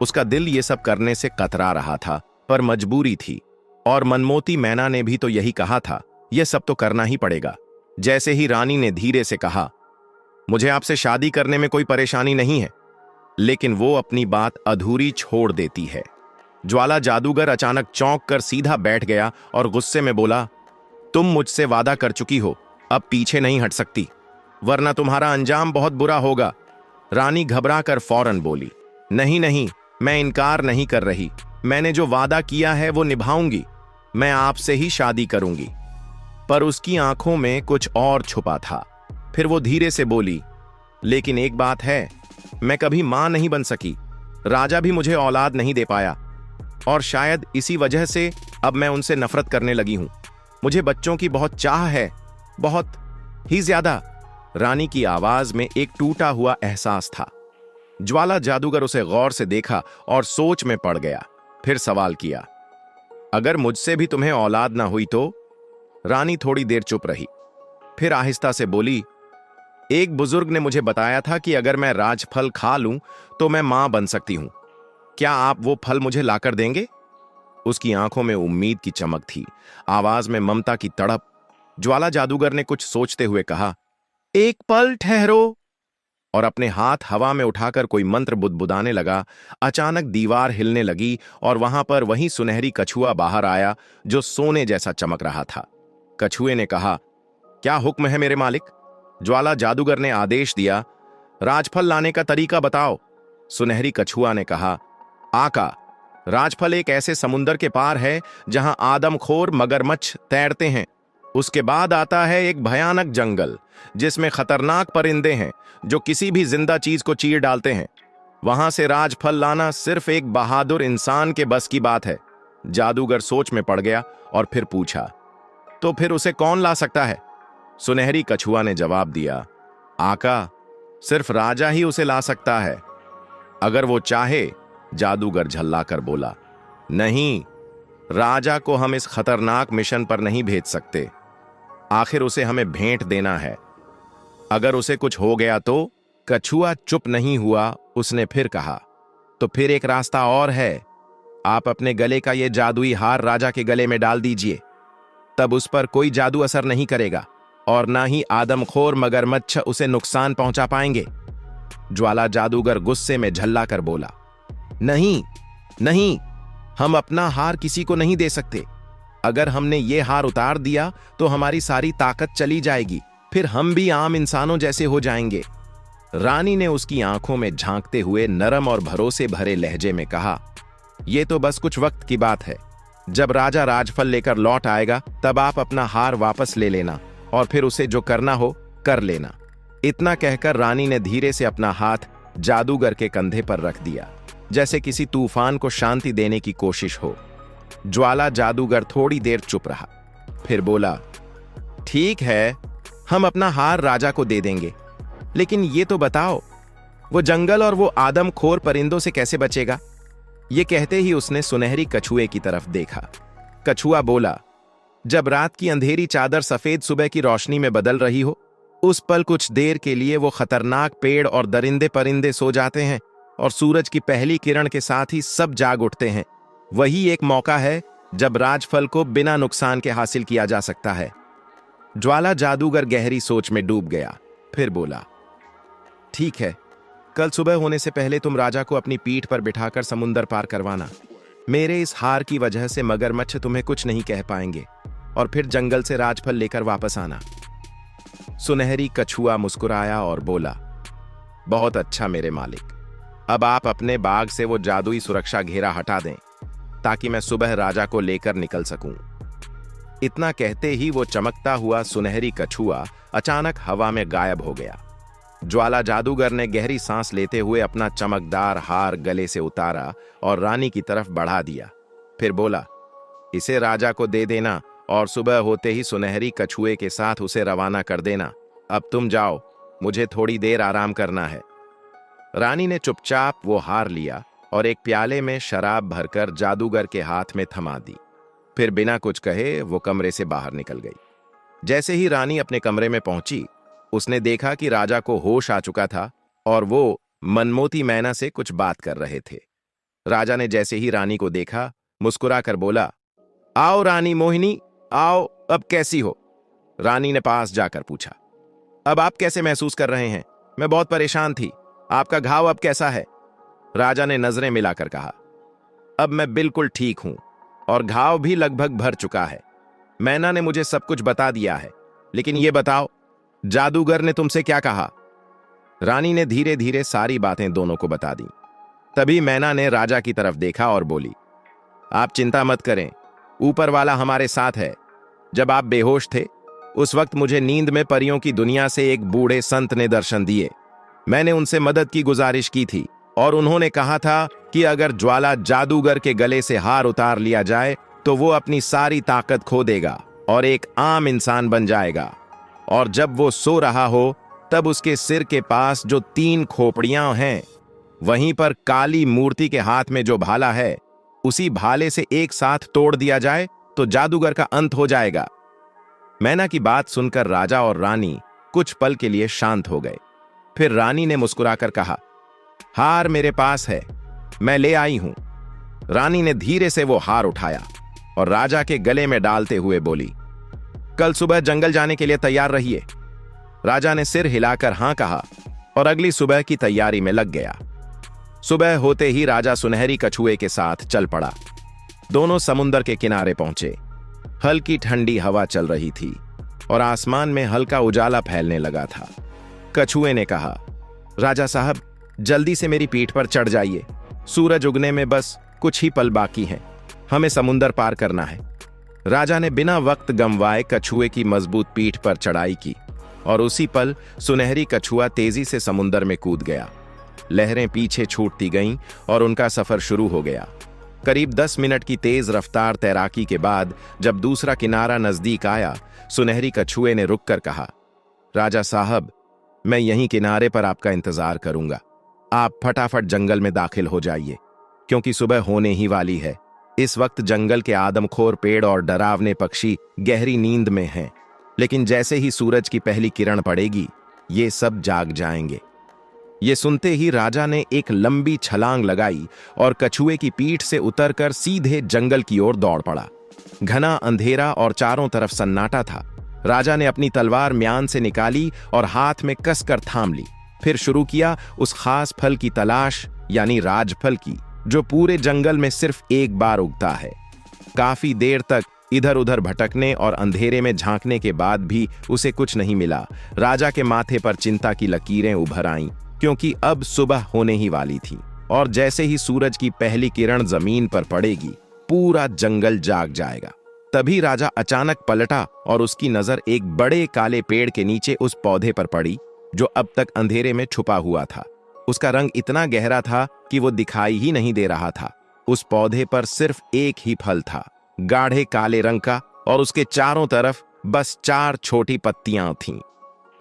उसका दिल ये सब करने से कतरा रहा था, पर मजबूरी थी। और मनमोती मैना ने भी तो यही कहा था, यह सब तो करना ही पड़ेगा। जैसे ही रानी ने धीरे से कहा, मुझे आपसे शादी करने में कोई परेशानी नहीं है, लेकिन वो अपनी बात अधूरी छोड़ देती है। ज्वाला जादूगर अचानक चौंक कर सीधा बैठ गया और गुस्से में बोला, तुम मुझसे वादा कर चुकी हो, अब पीछे नहीं हट सकती, वरना तुम्हारा अंजाम बहुत बुरा होगा। रानी घबरा कर फौरन बोली, नहीं नहीं, मैं इनकार नहीं कर रही, मैंने जो वादा किया है वो निभाऊंगी, मैं आपसे ही शादी करूंगी। पर उसकी आंखों में कुछ और छुपा था। फिर वो धीरे से बोली, लेकिन एक बात है, मैं कभी मां नहीं बन सकी, राजा भी मुझे औलाद नहीं दे पाया, और शायद इसी वजह से अब मैं उनसे नफरत करने लगी हूं। मुझे बच्चों की बहुत चाह है, बहुत ही ज्यादा। रानी की आवाज में एक टूटा हुआ एहसास था। ज्वाला जादूगर उसे गौर से देखा और सोच में पड़ गया। फिर सवाल किया, अगर मुझसे भी तुम्हें औलाद ना हुई तो? रानी थोड़ी देर चुप रही, फिर आहिस्ता से बोली, एक बुजुर्ग ने मुझे बताया था कि अगर मैं राजफल खा लूं तो मैं मां बन सकती हूं। क्या आप वो फल मुझे लाकर देंगे? उसकी आंखों में उम्मीद की चमक थी, आवाज में ममता की तड़प। ज्वाला जादूगर ने कुछ सोचते हुए कहा, एक पल ठहरो, और अपने हाथ हवा में उठाकर कोई मंत्र बुदबुदाने लगा। अचानक दीवार हिलने लगी और वहां पर वही सुनहरी कछुआ बाहर आया, जो सोने जैसा चमक रहा था। कछुए ने कहा, क्या हुक्म है मेरे मालिक? ज्वाला जादूगर ने आदेश दिया, राजफल लाने का तरीका बताओ। सुनहरी कछुआ ने कहा, आका, राजफल एक ऐसे समुंदर के पार है जहां आदमखोर मगरमच्छ तैरते हैं। उसके बाद आता है एक भयानक जंगल, जिसमें खतरनाक परिंदे हैं जो किसी भी जिंदा चीज को चीर डालते हैं। वहां से राजफल लाना सिर्फ एक बहादुर इंसान के बस की बात है। जादूगर सोच में पड़ गया और फिर पूछा, तो फिर उसे कौन ला सकता है? सुनहरी कछुआ ने जवाब दिया, आका, सिर्फ राजा ही उसे ला सकता है, अगर वो चाहे। जादूगर झल्लाकर बोला, नहीं, राजा को हम इस खतरनाक मिशन पर नहीं भेज सकते। आखिर उसे हमें भेंट देना है। अगर उसे कुछ हो गया तो? कछुआ चुप नहीं हुआ। उसने फिर कहा, तो फिर एक रास्ता और है। आप अपने गले का ये जादुई हार राजा के गले में डाल दीजिए, तब उस पर कोई जादू असर नहीं करेगा और ना ही आदमखोर मगरमच्छ उसे नुकसान पहुंचा पाएंगे। ज्वाला जादूगर गुस्से में झल्लाकर बोला, नहीं नहीं, हम अपना हार किसी को नहीं दे सकते। अगर हमने ये हार उतार दिया तो हमारी सारी ताकत चली जाएगी, फिर हम भी आम इंसानों जैसे हो जाएंगे। रानी ने उसकी आंखों में झांकते हुए नरम और भरोसे भरे लहजे में कहा, यह तो बस कुछ वक्त की बात है। जब राजा राजफल लेकर लौट आएगा तब आप अपना हार वापस ले लेना और फिर उसे जो करना हो कर लेना। इतना कहकर रानी ने धीरे से अपना हाथ जादूगर के कंधे पर रख दिया, जैसे किसी तूफान को शांति देने की कोशिश हो। ज्वाला जादूगर थोड़ी देर चुप रहा, फिर बोला, ठीक है, हम अपना हार राजा को दे देंगे, लेकिन ये तो बताओ, वो जंगल और वो आदमखोर परिंदों से कैसे बचेगा? ये कहते ही उसने सुनहरी कछुए की तरफ देखा। कछुआ बोला, जब रात की अंधेरी चादर सफेद सुबह की रोशनी में बदल रही हो, उस पल कुछ देर के लिए वो खतरनाक पेड़ और दरिंदे परिंदे सो जाते हैं और सूरज की पहली किरण के साथ ही सब जाग उठते हैं। वही एक मौका है जब राजफल को बिना नुकसान के हासिल किया जा सकता है। ज्वाला जादूगर गहरी सोच में डूब गया, फिर बोला, ठीक है, कल सुबह होने से पहले तुम राजा को अपनी पीठ पर बिठाकर समुंदर पार करवाना। मेरे इस हार की वजह से मगरमच्छ तुम्हें कुछ नहीं कह पाएंगे और फिर जंगल से राजफल लेकर वापस आना। सुनहरी कछुआ मुस्कुराया और बोला, बहुत अच्छा मेरे मालिक, अब आप अपने बाग से वो जादुई सुरक्षा घेरा हटा दें ताकि मैं सुबह राजा को लेकर निकल सकूं। इतना कहते ही वो चमकता हुआ सुनहरी कछुआ अचानक हवा में गायब हो गया। ज्वाला जादूगर ने गहरी सांस लेते हुए अपना चमकदार हार गले से उतारा और रानी की तरफ बढ़ा दिया, फिर बोला, इसे राजा को दे देना और सुबह होते ही सुनहरी कछुए के साथ उसे रवाना कर देना। अब तुम जाओ, मुझे थोड़ी देर आराम करना है। रानी ने चुपचाप वो हार लिया और एक प्याले में शराब भरकर जादूगर के हाथ में थमा दी। फिर बिना कुछ कहे वो कमरे से बाहर निकल गई। जैसे ही रानी अपने कमरे में पहुंची, उसने देखा कि राजा को होश आ चुका था और वो मनमोती मैना से कुछ बात कर रहे थे। राजा ने जैसे ही रानी को देखा, मुस्कुराकर बोला, आओ रानी मोहिनी, आओ, अब कैसी हो? रानी ने पास जाकर पूछा, अब आप कैसे महसूस कर रहे हैं? मैं बहुत परेशान थी। आपका घाव अब कैसा है? राजा ने नजरें मिलाकर कहा, अब मैं बिल्कुल ठीक हूं और घाव भी लगभग भर चुका है। मैना ने मुझे सब कुछ बता दिया है, लेकिन ये बताओ, जादूगर ने तुमसे क्या कहा? रानी ने धीरे धीरे सारी बातें दोनों को बता दी। तभी मैना ने राजा की तरफ देखा और बोली, आप चिंता मत करें, ऊपर वाला हमारे साथ है। जब आप बेहोश थे, उस वक्त मुझे नींद में परियों की दुनिया से एक बूढ़े संत ने दर्शन दिए। मैंने उनसे मदद की गुजारिश की थी और उन्होंने कहा था कि अगर ज्वाला जादूगर के गले से हार उतार लिया जाए तो वो अपनी सारी ताकत खो देगा और एक आम इंसान बन जाएगा। और जब वो सो रहा हो, तब उसके सिर के पास जो 3 खोपड़ियां हैं, वहीं पर काली मूर्ति के हाथ में जो भाला है, उसी भाले से एक साथ तोड़ दिया जाए तो जादूगर का अंत हो जाएगा। मैना की बात सुनकर राजा और रानी कुछ पल के लिए शांत हो गए। फिर रानी ने मुस्कुराकर कहा, हार मेरे पास है, मैं ले आई हूं। रानी ने धीरे से वो हार उठाया और राजा के गले में डालते हुए बोली, कल सुबह जंगल जाने के लिए तैयार रहिए। राजा ने सिर हिलाकर हां कहा और अगली सुबह की तैयारी में लग गया। सुबह होते ही राजा सुनहरी कछुए के साथ चल पड़ा। दोनों समुद्र के किनारे पहुंचे। हल्की ठंडी हवा चल रही थी और आसमान में हल्का उजाला फैलने लगा था। कछुए ने कहा, राजा साहब, जल्दी से मेरी पीठ पर चढ़ जाइए। सूरज उगने में बस कुछ ही पल बाकी हैं। हमें समुंदर पार करना है। राजा ने बिना वक्त गंवाए कछुए की मजबूत पीठ पर चढ़ाई की और उसी पल सुनहरी कछुआ तेजी से समुंदर में कूद गया। लहरें पीछे छूटती गईं और उनका सफर शुरू हो गया। करीब 10 मिनट की तेज रफ्तार तैराकी के बाद जब दूसरा किनारा नजदीक आया, सुनहरी कछुए ने रुककर कहा, राजा साहब, मैं यहीं किनारे पर आपका इंतजार करूंगा। आप फटाफट जंगल में दाखिल हो जाइए, क्योंकि सुबह होने ही वाली है। इस वक्त जंगल के आदमखोर पेड़ और डरावने पक्षी गहरी नींद में हैं, लेकिन जैसे ही सूरज की पहली किरण पड़ेगी, ये सब जाग जाएंगे। ये सुनते ही राजा ने एक लंबी छलांग लगाई और कछुए की पीठ से उतरकर सीधे जंगल की ओर दौड़ पड़ा। घना अंधेरा और चारों तरफ सन्नाटा था। राजा ने अपनी तलवार म्यान से निकाली और हाथ में कसकर थाम ली। फिर शुरू किया उस खास फल की तलाश, यानी राजफल की, जो पूरे जंगल में सिर्फ एक बार उगता है। काफी देर तक इधर उधर भटकने और अंधेरे में झांकने के बाद भी उसे कुछ नहीं मिला। राजा के माथे पर चिंता की लकीरें उभर आईं, क्योंकि अब सुबह होने ही वाली थी और जैसे ही सूरज की पहली किरण जमीन पर पड़ेगी, पूरा जंगल जाग जाएगा। तभी राजा अचानक पलटा और उसकी नजर एक बड़े काले पेड़ के नीचे उस पौधे पर पड़ी जो अब तक अंधेरे में छुपा हुआ था। उसका रंग इतना गहरा था कि वो दिखाई ही नहीं दे रहा था। उस पौधे पर सिर्फ एक ही फल था, गाढ़े काले रंग का, और उसके चारों तरफ बस 4 छोटी पत्तियां थीं।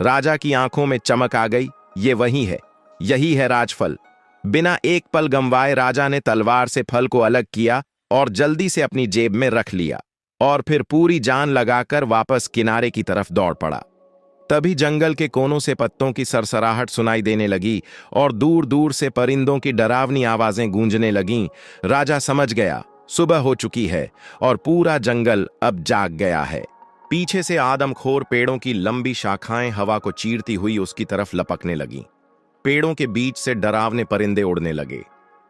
राजा की आंखों में चमक आ गई। ये वही है, यही है राजफल। बिना एक पल गंवाए राजा ने तलवार से फल को अलग किया और जल्दी से अपनी जेब में रख लिया और फिर पूरी जान लगाकर वापस किनारे की तरफ दौड़ पड़ा। तभी जंगल के कोनों से पत्तों की सरसराहट सुनाई देने लगी और दूर दूर से परिंदों की डरावनी आवाजें गूंजने लगीं। राजा समझ गया, सुबह हो चुकी है और पूरा जंगल अब जाग गया है। पीछे से आदमखोर पेड़ों की लंबी शाखाएं हवा को चीरती हुई उसकी तरफ लपकने लगीं। पेड़ों के बीच से डरावने परिंदे उड़ने लगे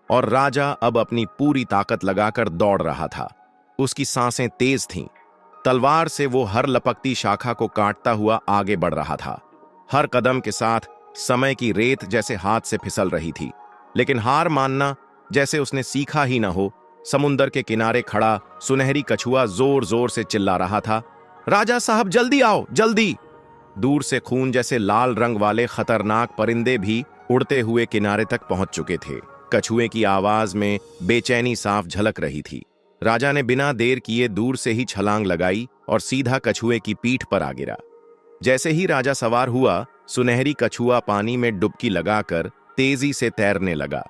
और राजा अब अपनी पूरी ताकत लगाकर दौड़ रहा था। उसकी सांसें तेज थीं। तलवार से वो हर लपकती शाखा को काटता हुआ आगे बढ़ रहा था। हर कदम के साथ समय की रेत जैसे हाथ से फिसल रही थी, लेकिन हार मानना जैसे उसने सीखा ही न हो। समुंदर के किनारे खड़ा सुनहरी कछुआ जोर जोर से चिल्ला रहा था, राजा साहब, जल्दी आओ, जल्दी। दूर से खून जैसे लाल रंग वाले खतरनाक परिंदे भी उड़ते हुए किनारे तक पहुंच चुके थे। कछुए की आवाज में बेचैनी साफ झलक रही थी। राजा ने बिना देर किए दूर से ही छलांग लगाई और सीधा कछुए की पीठ पर आ गिरा। जैसे ही राजा सवार हुआ, सुनहरी कछुआ पानी में डुबकी लगाकर तेजी से तैरने लगा।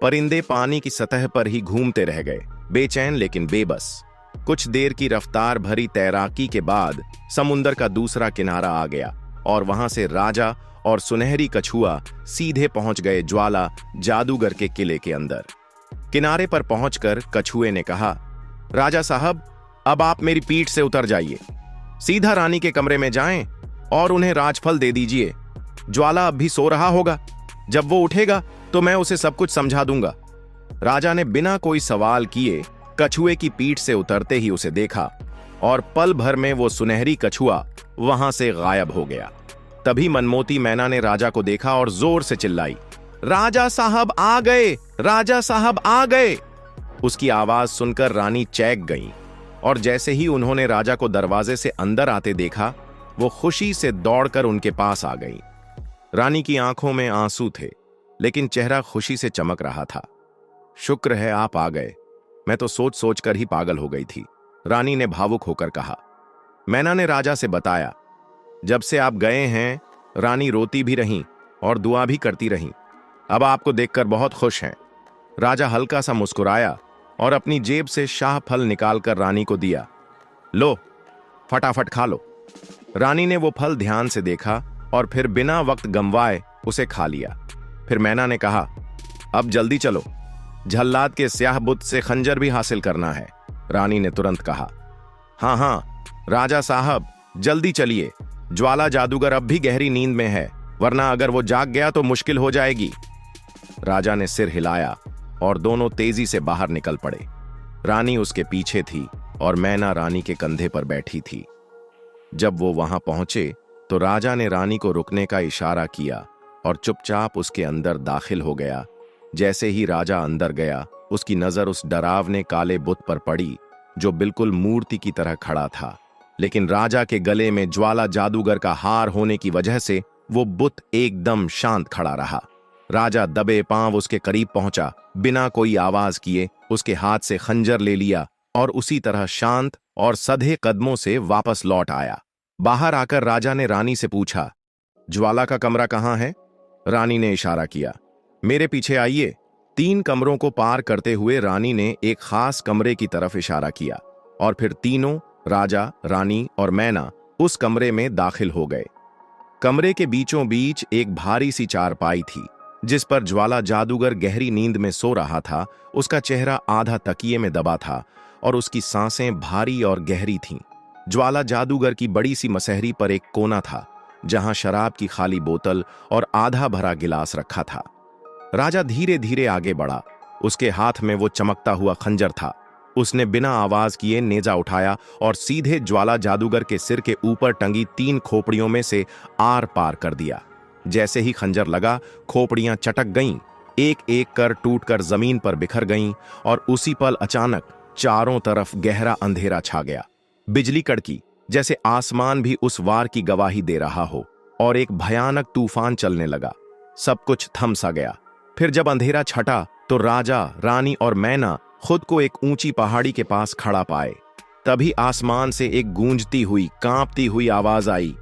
परिंदे पानी की सतह पर ही घूमते रह गए, बेचैन लेकिन बेबस। कुछ देर की रफ्तार भरी तैराकी के बाद समुंदर का दूसरा किनारा आ गया और वहां से राजा और सुनहरी कछुआ सीधे पहुंच गए ज्वाला जादूगर के किले के अंदर। किनारे पर पहुंचकर कछुए ने कहा, राजा साहब, अब आप मेरी पीठ से उतर जाइए, सीधा रानी के कमरे में जाएं और उन्हें राजफल दे दीजिए। ज्वाला अब भी सो रहा होगा, जब वो उठेगा तो मैं उसे सब कुछ समझा दूंगा। राजा ने बिना कोई सवाल किए कछुए की पीठ से उतरते ही उसे देखा और पल भर में वो सुनहरी कछुआ वहां से गायब हो गया। तभी मनमोती मैना ने राजा को देखा और जोर से चिल्लाई, राजा साहब आ गए, राजा साहब आ गए। उसकी आवाज सुनकर रानी चौंक गई और जैसे ही उन्होंने राजा को दरवाजे से अंदर आते देखा, वो खुशी से दौड़कर उनके पास आ गई। रानी की आंखों में आंसू थे, लेकिन चेहरा खुशी से चमक रहा था। शुक्र है आप आ गए, मैं तो सोच सोचकर ही पागल हो गई थी, रानी ने भावुक होकर कहा। मैना ने राजा से बताया, जब से आप गए हैं रानी रोती भी रहीं और दुआ भी करती रहीं। अब आपको देखकर बहुत खुश हैं। राजा हल्का सा मुस्कुराया और अपनी जेब से शाह फल निकालकर रानी को दिया। लो, फटाफट खा लो। रानी ने वो फल ध्यान से देखा और फिर बिना वक्त गंवाए उसे खा लिया। फिर मैना ने कहा, अब जल्दी चलो, झल्लाद के स्याह बुत से खंजर भी हासिल करना है। रानी ने तुरंत कहा, हाँ हाँ राजा साहब, जल्दी चलिए, ज्वाला जादूगर अब भी गहरी नींद में है, वरना अगर वो जाग गया तो मुश्किल हो जाएगी। राजा ने सिर हिलाया और दोनों तेजी से बाहर निकल पड़े। रानी उसके पीछे थी और मैना रानी के कंधे पर बैठी थी। जब वो वहां पहुंचे तो राजा ने रानी को रुकने का इशारा किया और चुपचाप उसके अंदर दाखिल हो गया। जैसे ही राजा अंदर गया, उसकी नजर उस डरावने काले बुत पर पड़ी जो बिल्कुल मूर्ति की तरह खड़ा था, लेकिन राजा के गले में ज्वाला जादूगर का हार होने की वजह से वो बुत एकदम शांत खड़ा रहा। राजा दबे पांव उसके करीब पहुंचा, बिना कोई आवाज किए उसके हाथ से खंजर ले लिया और उसी तरह शांत और सधे कदमों से वापस लौट आया। बाहर आकर राजा ने रानी से पूछा, ज्वाला का कमरा कहाँ है? रानी ने इशारा किया, मेरे पीछे आइए। 3 कमरों को पार करते हुए रानी ने एक खास कमरे की तरफ इशारा किया और फिर तीनों, राजा, रानी और मैना, उस कमरे में दाखिल हो गए। कमरे के बीचों बीच एक भारी सी चारपाई थी जिस पर ज्वाला जादूगर गहरी नींद में सो रहा था। उसका चेहरा आधा तकिए में दबा था और उसकी सांसें भारी और गहरी थीं। ज्वाला जादूगर की बड़ी सी मसहरी पर एक कोना था जहां शराब की खाली बोतल और आधा भरा गिलास रखा था। राजा धीरे धीरे आगे बढ़ा। उसके हाथ में वो चमकता हुआ खंजर था। उसने बिना आवाज किए नेजा उठाया और सीधे ज्वाला जादूगर के सिर के ऊपर टंगी 3 खोपड़ियों में से आर पार कर दिया। जैसे ही खंजर लगा, खोपड़ियां चटक गईं, एक एक कर टूटकर जमीन पर बिखर गईं और उसी पल अचानक चारों तरफ गहरा अंधेरा छा गया। बिजली कड़की, जैसे आसमान भी उस वार की गवाही दे रहा हो, और एक भयानक तूफान चलने लगा। सब कुछ थम सा गया। फिर जब अंधेरा छटा तो राजा, रानी और मैना खुद को एक ऊंची पहाड़ी के पास खड़ा पाए। तभी आसमान से एक गूंजती हुई, कांपती हुई आवाज आई,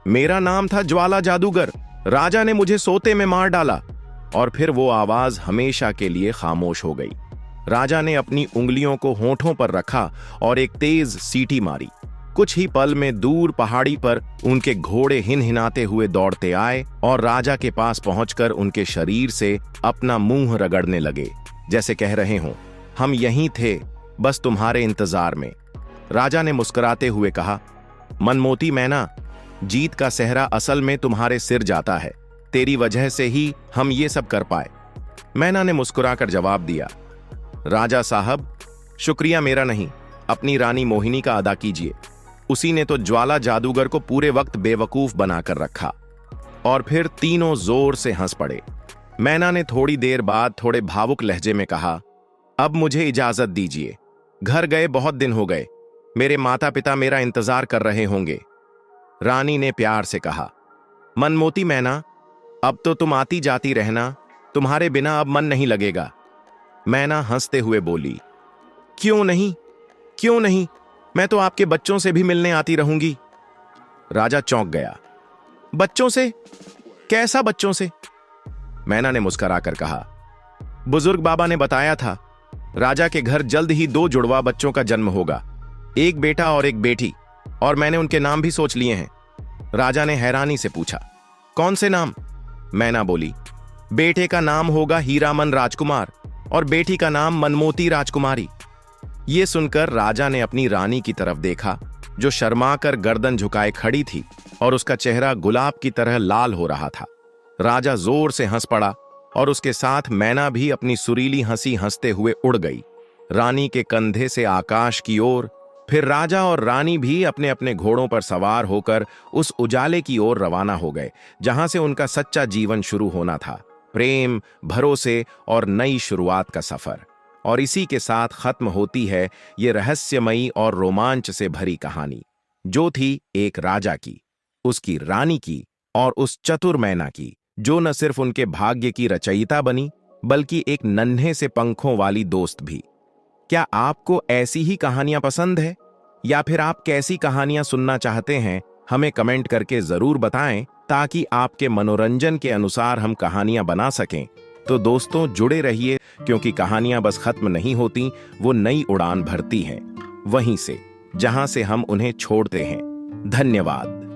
मेरा नाम था ज्वाला जादूगर, राजा ने मुझे सोते में मार डाला। और फिर वो आवाज हमेशा के लिए खामोश हो गई। राजा ने अपनी उंगलियों को होठों पर रखा और एक तेज सीटी मारी। कुछ ही पल में दूर पहाड़ी पर उनके घोड़े हिनहिनाते हुए दौड़ते आए और राजा के पास पहुंचकर उनके शरीर से अपना मुंह रगड़ने लगे, जैसे कह रहे हों, हम यहीं थे, बस तुम्हारे इंतजार में। राजा ने मुस्कुराते हुए कहा, मनमोती मैना, जीत का सेहरा असल में तुम्हारे सिर जाता है। तेरी वजह से ही हम ये सब कर पाए। मैना ने मुस्कुराकर जवाब दिया, राजा साहब, शुक्रिया मेरा नहीं, अपनी रानी मोहिनी का अदा कीजिए। उसी ने तो ज्वाला जादूगर को पूरे वक्त बेवकूफ बनाकर रखा। और फिर तीनों जोर से हंस पड़े। मैना ने थोड़ी देर बाद थोड़े भावुक लहजे में कहा, अब मुझे इजाजत दीजिए, घर गए बहुत दिन हो गए, मेरे माता पिता मेरा इंतजार कर रहे होंगे। रानी ने प्यार से कहा, मनमोती मैना, अब तो तुम आती जाती रहना, तुम्हारे बिना अब मन नहीं लगेगा। मैना हंसते हुए बोली, क्यों नहीं, क्यों नहीं, मैं तो आपके बच्चों से भी मिलने आती रहूंगी। राजा चौंक गया, बच्चों से? कैसा बच्चों से? मैना ने मुस्कुराकर कहा। बुजुर्ग बाबा ने बताया था, राजा के घर जल्द ही 2 जुड़वा बच्चों का जन्म होगा, एक बेटा और एक बेटी, और मैंने उनके नाम भी सोच लिए हैं। राजा ने हैरानी से पूछा, कौन से नाम? मैना बोली, बेटे का नाम होगा हीरामन राजकुमार और बेटी का नाम मनमोती राजकुमारी। ये सुनकर राजा ने अपनी रानी की तरफ देखा, जो शर्माकर गर्दन झुकाए खड़ी थी और उसका चेहरा गुलाब की तरह लाल हो रहा था। राजा जोर से हंस पड़ा और उसके साथ मैना भी अपनी सुरीली हंसी हंसते हुए उड़ गई, रानी के कंधे से आकाश की ओर। फिर राजा और रानी भी अपने अपने घोड़ों पर सवार होकर उस उजाले की ओर रवाना हो गए, जहां से उनका सच्चा जीवन शुरू होना था, प्रेम, भरोसे और नई शुरुआत का सफर। और इसी के साथ खत्म होती है ये रहस्यमयी और रोमांच से भरी कहानी, जो थी एक राजा की, उसकी रानी की और उस चतुर मैना की, जो न सिर्फ उनके भाग्य की रचयिता बनी, बल्कि एक नन्हे से पंखों वाली दोस्त भी। क्या आपको ऐसी ही कहानियां पसंद है, या फिर आप कैसी कहानियां सुनना चाहते हैं? हमें कमेंट करके जरूर बताएं, ताकि आपके मनोरंजन के अनुसार हम कहानियां बना सकें। तो दोस्तों, जुड़े रहिए, क्योंकि कहानियां बस खत्म नहीं होती, वो नई उड़ान भरती हैं, वहीं से जहां से हम उन्हें छोड़ते हैं। धन्यवाद।